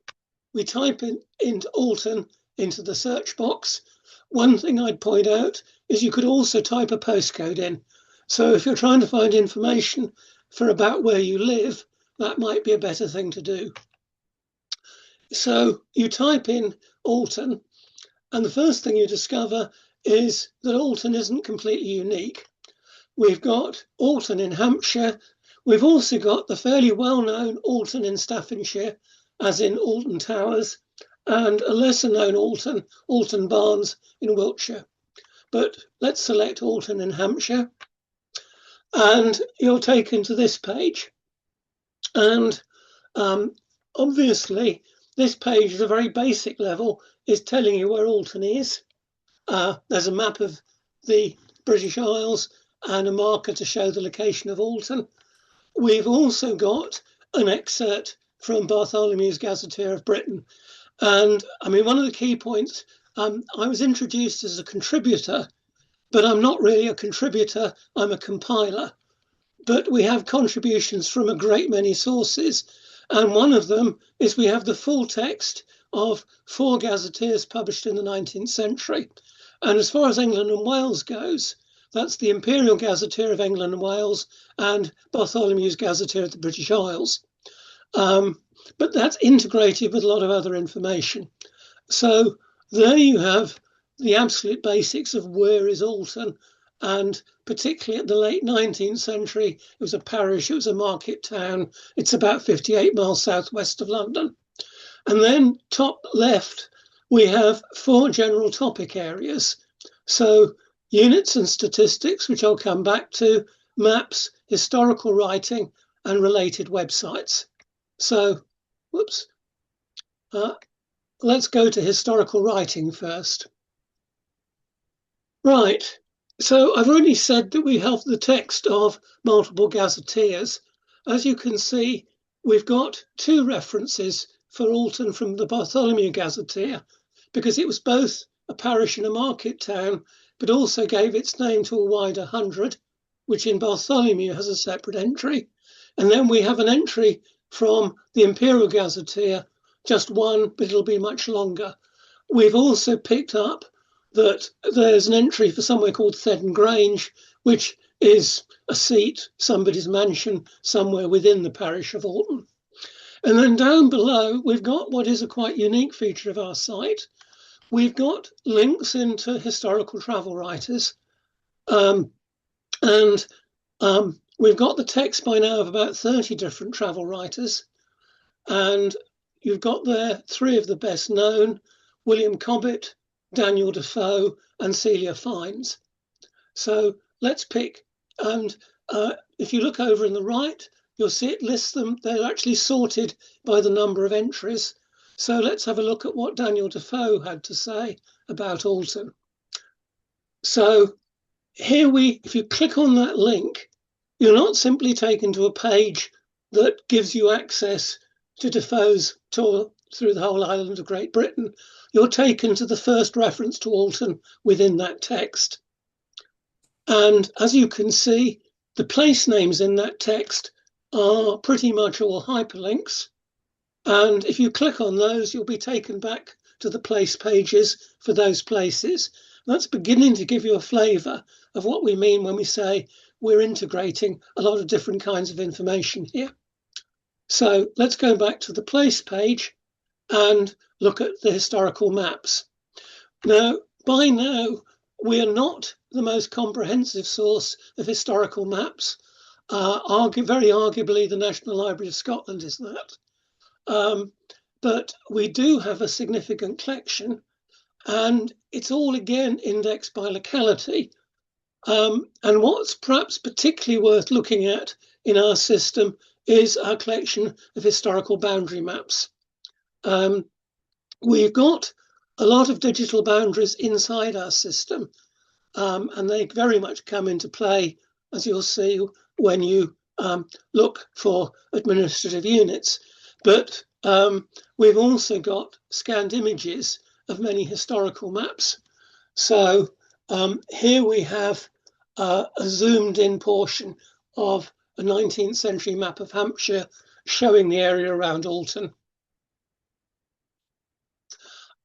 we type into Alton into the search box. One thing I'd point out is you could also type a postcode in. So if you're trying to find information for about where you live, that might be a better thing to do. So you type in Alton, and the first thing you discover is that Alton isn't completely unique. We've got Alton in Hampshire. We've also got the fairly well-known Alton in Staffordshire, as in Alton Towers, and a lesser-known Alton, Alton Barnes in Wiltshire. But let's select Alton in Hampshire, and you're taken to this page. And obviously, this page at a very basic level is telling you where Alton is. There's a map of the British Isles and a marker to show the location of Alton. We've also got an excerpt from Bartholomew's Gazetteer of Britain. And I mean, one of the key points, I was introduced as a contributor, but I'm not really a contributor, I'm a compiler. But we have contributions from a great many sources. And one of them is we have the full text of 4 gazetteers published in the 19th century. And as far as England and Wales goes, that's the Imperial Gazetteer of England and Wales and Bartholomew's Gazetteer of the British Isles. But that's integrated with a lot of other information. So there you have the absolute basics of where is Alton. And particularly at the late 19th century, it was a parish, it was a market town. It's about 58 miles southwest of London. And then top left, we have 4 general topic areas. So units and statistics, which I'll come back to, maps, historical writing, and related websites. So, whoops. Let's go to historical writing first. Right. So I've already said that we have the text of multiple gazetteers. As you can see, we've got 2 references for Alton from the Bartholomew Gazetteer, because it was both a parish and a market town, but also gave its name to a wider hundred, which in Bartholomew has a separate entry. And then we have an entry from the Imperial Gazetteer, just one, but it'll be much longer. We've also picked up that there's an entry for somewhere called Thedden Grange, which is a seat, somebody's mansion, somewhere within the parish of Alton. And then down below, we've got what is a quite unique feature of our site. We've got links into historical travel writers. We've got the text by now of about 30 different travel writers. And you've got there 3 of the best known: William Cobbett, Daniel Defoe, and Celia Fiennes. So let's pick, and if you look over in the right, you'll see it lists them. They're actually sorted by the number of entries. So let's have a look at what Daniel Defoe had to say about Alton. So here if you click on that link, you're not simply taken to a page that gives you access to Defoe's tour through the whole island of Great Britain. You're taken to the first reference to Alton within that text. And as you can see, the place names in that text are pretty much all hyperlinks. And if you click on those, you'll be taken back to the place pages for those places. That's beginning to give you a flavour of what we mean when we say we're integrating a lot of different kinds of information here. So let's go back to the place page and look at the historical maps. Now, by now, we are not the most comprehensive source of historical maps. Very arguably, the National Library of Scotland is that. But we do have a significant collection, and it's all again indexed by locality. And what's perhaps particularly worth looking at in our system is our collection of historical boundary maps. We've got a lot of digital boundaries inside our system, and they very much come into play, as you'll see, when you look for administrative units. But we've also got scanned images of many historical maps. So here we have a zoomed in portion of a 19th century map of Hampshire showing the area around Alton.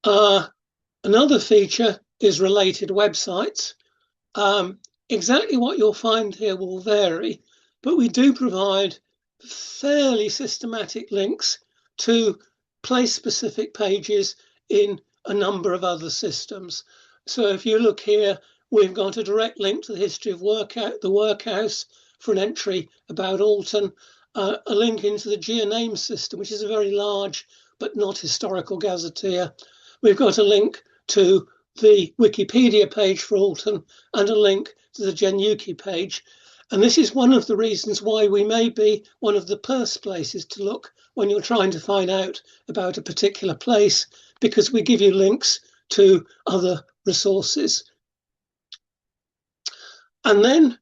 Another feature is related websites. Exactly what you'll find here will vary, but we do provide fairly systematic links to place-specific pages in a number of other systems. So if you look here, we've got a direct link to the history of the workhouse for an entry about Alton, a link into the GeoName system, which is a very large but not historical gazetteer. We've got a link to the Wikipedia page for Alton and a link to the Genuki page. And this is one of the reasons why we may be one of the first places to look when you're trying to find out about a particular place, because we give you links to other resources. And then,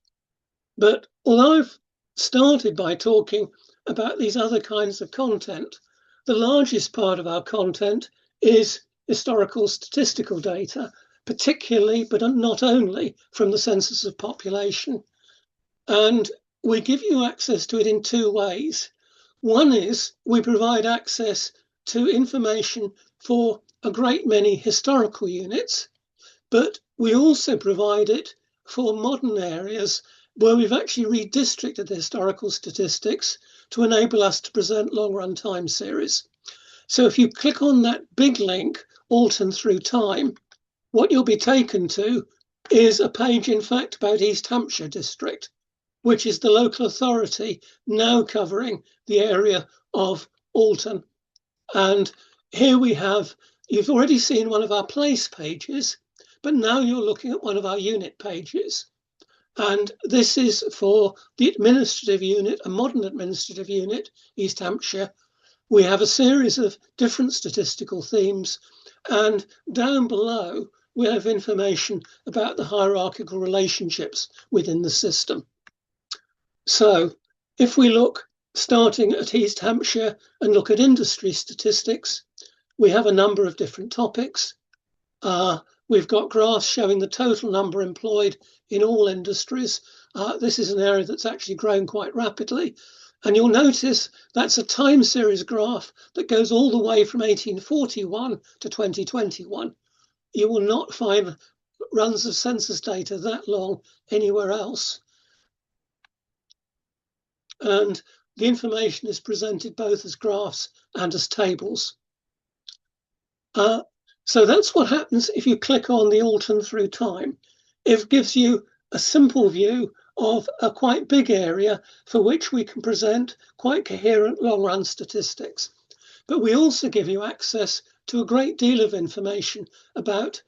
but although I've started by talking about these other kinds of content, the largest part of our content is historical statistical data, particularly, but not only, from the Census of Population. And we give you access to it in 2 ways. One is we provide access to information for a great many historical units, but we also provide it for modern areas where we've actually redistricted the historical statistics to enable us to present long-run time series. So if you click on that big link, Alton Through Time, what you'll be taken to is a page, in fact, about East Hampshire District, which is the local authority now covering the area of Alton. And here we have you've already seen one of our place pages, but now you're looking at one of our unit pages. And this is for the administrative unit, a modern administrative unit, East Hampshire. We have a series of different statistical themes, and down below we have information about the hierarchical relationships within the system. So if we look starting at East Hampshire and look at industry statistics, we have a number of different topics. We've got graphs showing the total number employed in all industries. This is an area that's actually grown quite rapidly. And you'll notice that's a time series graph that goes all the way from 1841 to 2021. You will not find runs of census data that long anywhere else. And the information is presented both as graphs and as tables. So that's what happens if you click on the Austen through time. It gives you a simple view of a quite big area for which we can present quite coherent long-run statistics. But we also give you access to a great deal of information about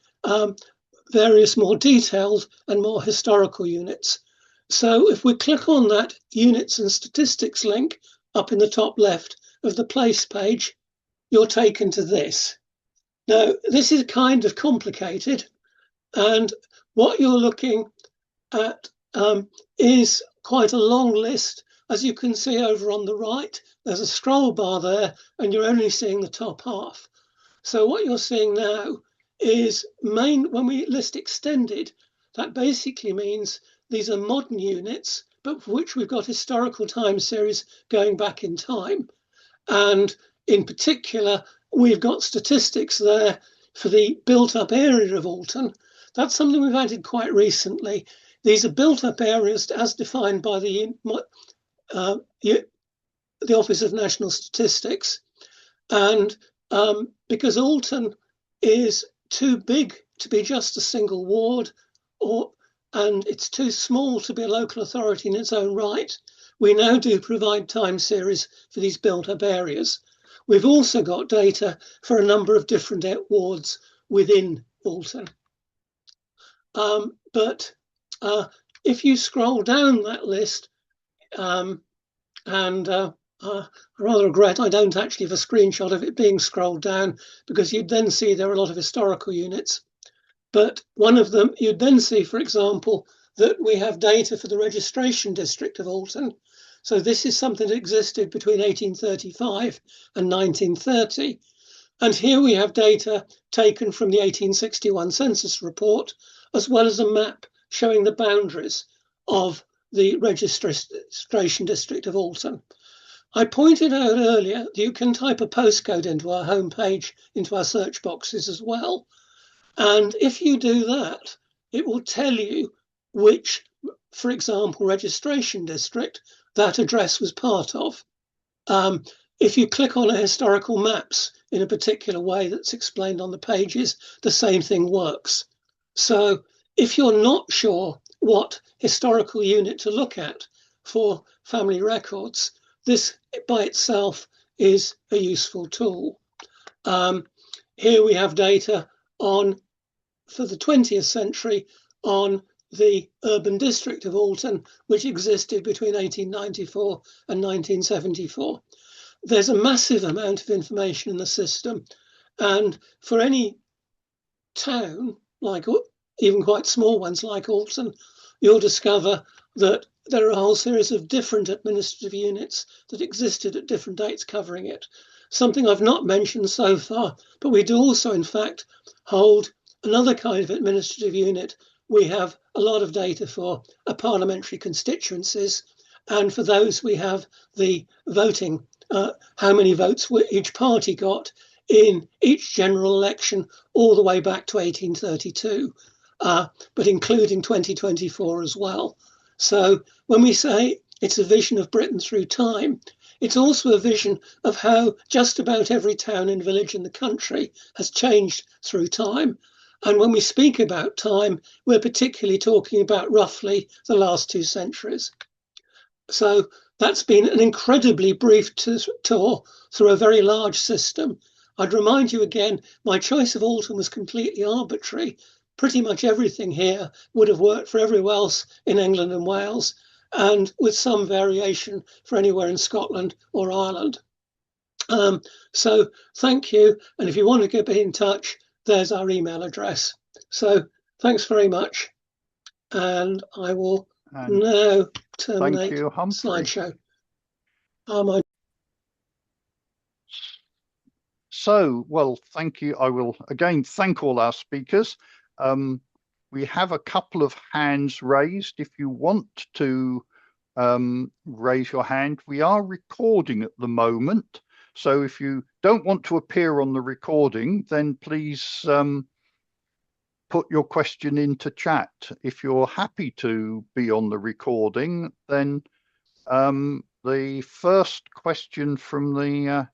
various more detailed and more historical units. So if we click on that units and statistics link up in the top left of the place page, you're taken to this. Now, this is kind of complicated, and what you're looking at is quite a long list. As you can see over on the right, there's a scroll bar there, and you're only seeing the top half. So what you're seeing now is when we list extended, that basically means these are modern units, but for which we've got historical time series going back in time. And in particular, we've got statistics there for the built-up area of Alton. That's something we've added quite recently. These are built-up areas as defined by the Office of National Statistics. And because Alton is too big to be just a single ward, and it's too small to be a local authority in its own right, we now do provide time series for these built-up areas. We've also got data for a number of different wards within Alton. But if you scroll down that list, I rather regret I don't actually have a screenshot of it being scrolled down, because you'd then see there are a lot of historical units. But one of them, you'd then see, for example, that we have data for the registration district of Alton. So this is something that existed between 1835 and 1930. And here we have data taken from the 1861 census report, as well as a map showing the boundaries of the registration district of Alton. I pointed out earlier that you can type a postcode into our homepage, into our search boxes as well. And if you do that, it will tell you which, for example, registration district that address was part of. If you click on a historical maps in a particular way that's explained on the pages, the same thing works. So if you're not sure what historical unit to look at for family records, this by itself is a useful tool. Here we have data for the 20th century on the urban district of Alton, which existed between 1894 and 1974. There's a massive amount of information in the system, and for any town, like even quite small ones like Alton, you'll discover that there are a whole series of different administrative units that existed at different dates covering it. Something I've not mentioned so far, but we do also, in fact, hold another kind of administrative unit. We have a lot of data for parliamentary constituencies, and for those we have the voting, how many votes each party got in each general election all the way back to 1832, but including 2024 as well. So when we say it's a vision of Britain through time, it's also a vision of how just about every town and village in the country has changed through time. And when we speak about time, we're particularly talking about roughly the last 2 centuries. So that's been an incredibly brief tour through a very large system. I'd remind you again, my choice of Alton was completely arbitrary. Pretty much everything here would have worked for everywhere else in England and Wales, and with some variation for anywhere in Scotland or Ireland. So thank you. And if you want to get in touch, there's our email address. So thanks very much. And I will now terminate slideshow. So, well, thank you. I will again thank all our speakers. We have a couple of hands raised. If you want to raise your hand, we are recording at the moment. So if you don't want to appear on the recording, then please put your question into chat. If you're happy to be on the recording, then the first question from the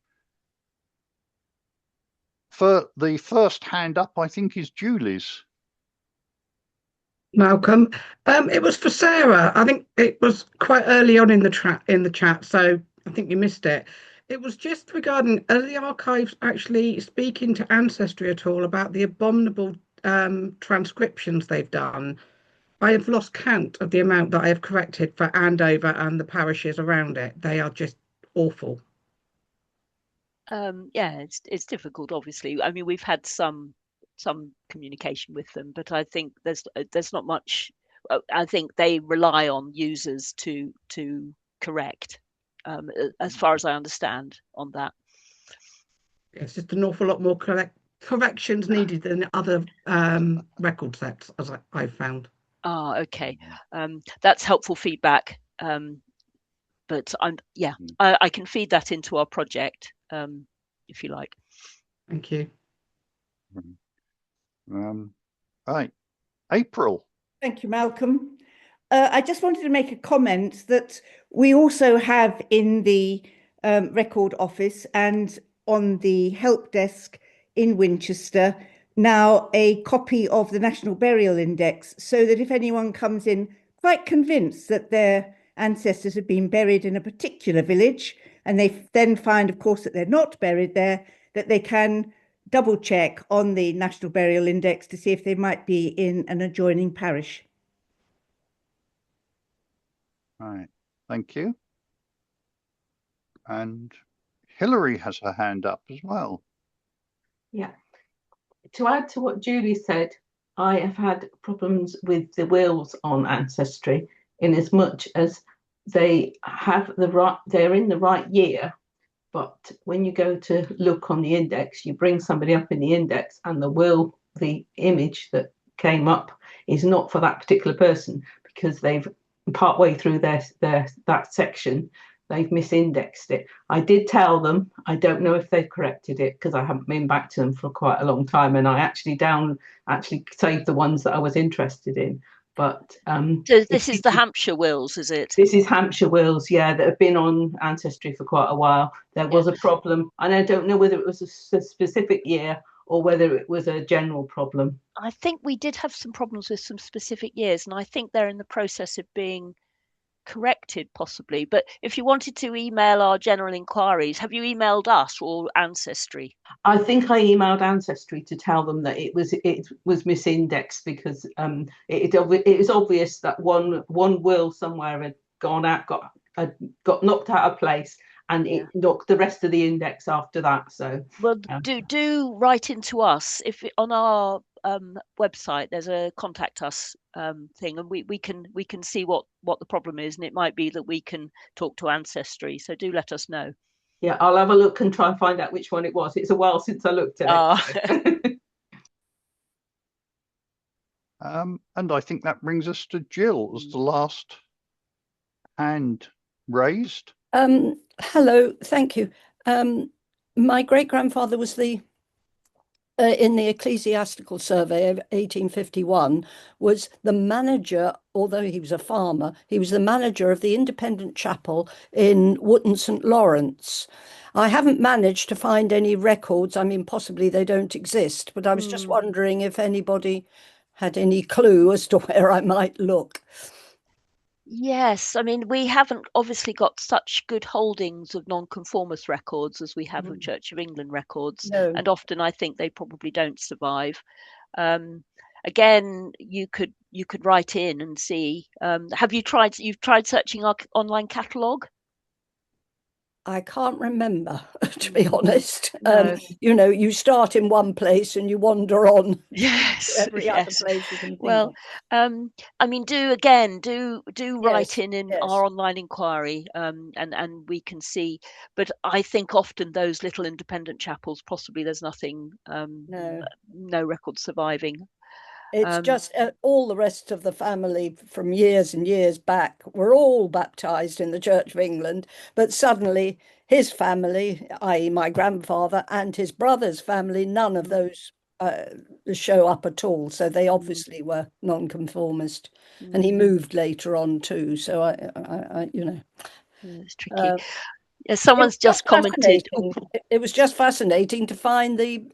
first hand up, I think, is Julie's. Malcolm, it was for Sarah. I think it was quite early on in the chat, so I think you missed it. It was just regarding, are the archives actually speaking to Ancestry at all about the abominable transcriptions they've done? I have lost count of the amount that I have corrected for Andover and the parishes around it. They are just awful. Yeah, it's difficult, obviously. I mean, we've had some communication with them, but I think there's not much. I think they rely on users to correct, as far as I understand on that. It's just an awful lot more corrections needed than other record sets, as I've found. Ah, okay. That's helpful feedback. But I can feed that into our project, if you like. Thank you. Right, April. Thank you, Malcolm. I just wanted to make a comment that we also have in the record office and on the help desk in Winchester now a copy of the National Burial Index, so that if anyone comes in quite convinced that their ancestors have been buried in a particular village and they then find, of course, that they're not buried there, that they can double check on the National Burial Index to see if they might be in an adjoining parish. All right, thank you. And Hilary has her hand up as well. Yeah. To add to what Julie said, I have had problems with the wills on Ancestry in as much as they have they're in the right year, but when you go to look on the index, you bring somebody up in the index and the image that came up is not for that particular person because they've partway through that section, they've misindexed it. I did tell them, I don't know if they've corrected it because I haven't been back to them for quite a long time, and I actually saved the ones that I was interested in. But so this is the Hampshire wills, is it? This is Hampshire wills, yeah, that have been on Ancestry for quite a while. There was a problem, and I don't know whether it was a specific year or whether it was a general problem. I think we did have some problems with some specific years, and I think they're in the process of being corrected possibly. But if you wanted to email our general inquiries, have you emailed us or Ancestry? I think I emailed Ancestry to tell them that it was misindexed because it was obvious that one will somewhere had gone out, got knocked out of place, and it knocked the rest of the index after that. So well, do write into us if on our website there's a contact us thing, and we can see what the problem is, and it might be that we can talk to Ancestry, so do let us know. Yeah, I'll have a look and try and find out which one it was. It's a while since I looked at it. And I think that brings us to Jill as the last hand raised. Hello, thank you. My great-grandfather was in the Ecclesiastical Survey of 1851, was the manager, although he was a farmer, he was the manager of the Independent Chapel in Wootton St. Lawrence. I haven't managed to find any records. I mean, possibly they don't exist, but I was just wondering if anybody had any clue as to where I might look. Yes, I mean, we haven't obviously got such good holdings of non-conformist records as we have of Church of England records, No. and often I think they probably don't survive. Again, you could write in and see. You've tried searching our online catalogue? I can't remember, to be honest. No. You start in one place and you wander on. Yes, every other yes. place you can think Well, of. I mean, do write Yes, in yes. our online inquiry, and we can see. But I think often those little independent chapels, possibly there's nothing, no record surviving. It's just all the rest of the family from years and years back were all baptised in the Church of England, but suddenly his family, i.e. my grandfather, and his brother's family, none of those show up at all. So they obviously were non-conformist, and he moved later on too. So I it's tricky. Someone's just commented. It was just fascinating to find the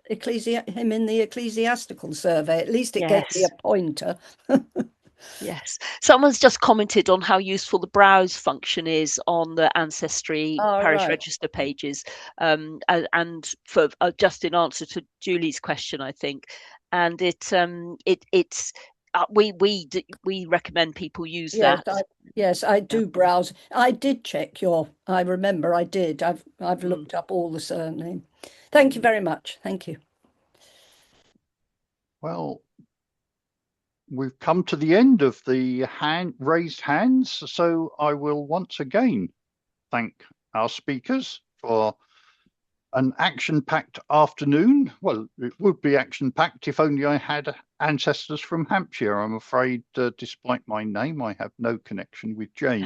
him in the ecclesiastical survey. At least it gave me a pointer. Yes, someone's just commented on how useful the browse function is on the ancestry parish register pages, and for just in answer to Julie's question, I think, and we recommend people use that. Yes, I do browse. I did check I remember I did. I've looked up all the surname. Thank you very much. Thank you. Well, we've come to the end of the raised hands, so I will once again thank our speakers for an action-packed afternoon. Well, it would be action-packed if only I had ancestors from Hampshire. I'm afraid, despite my name, I have no connection with Jane.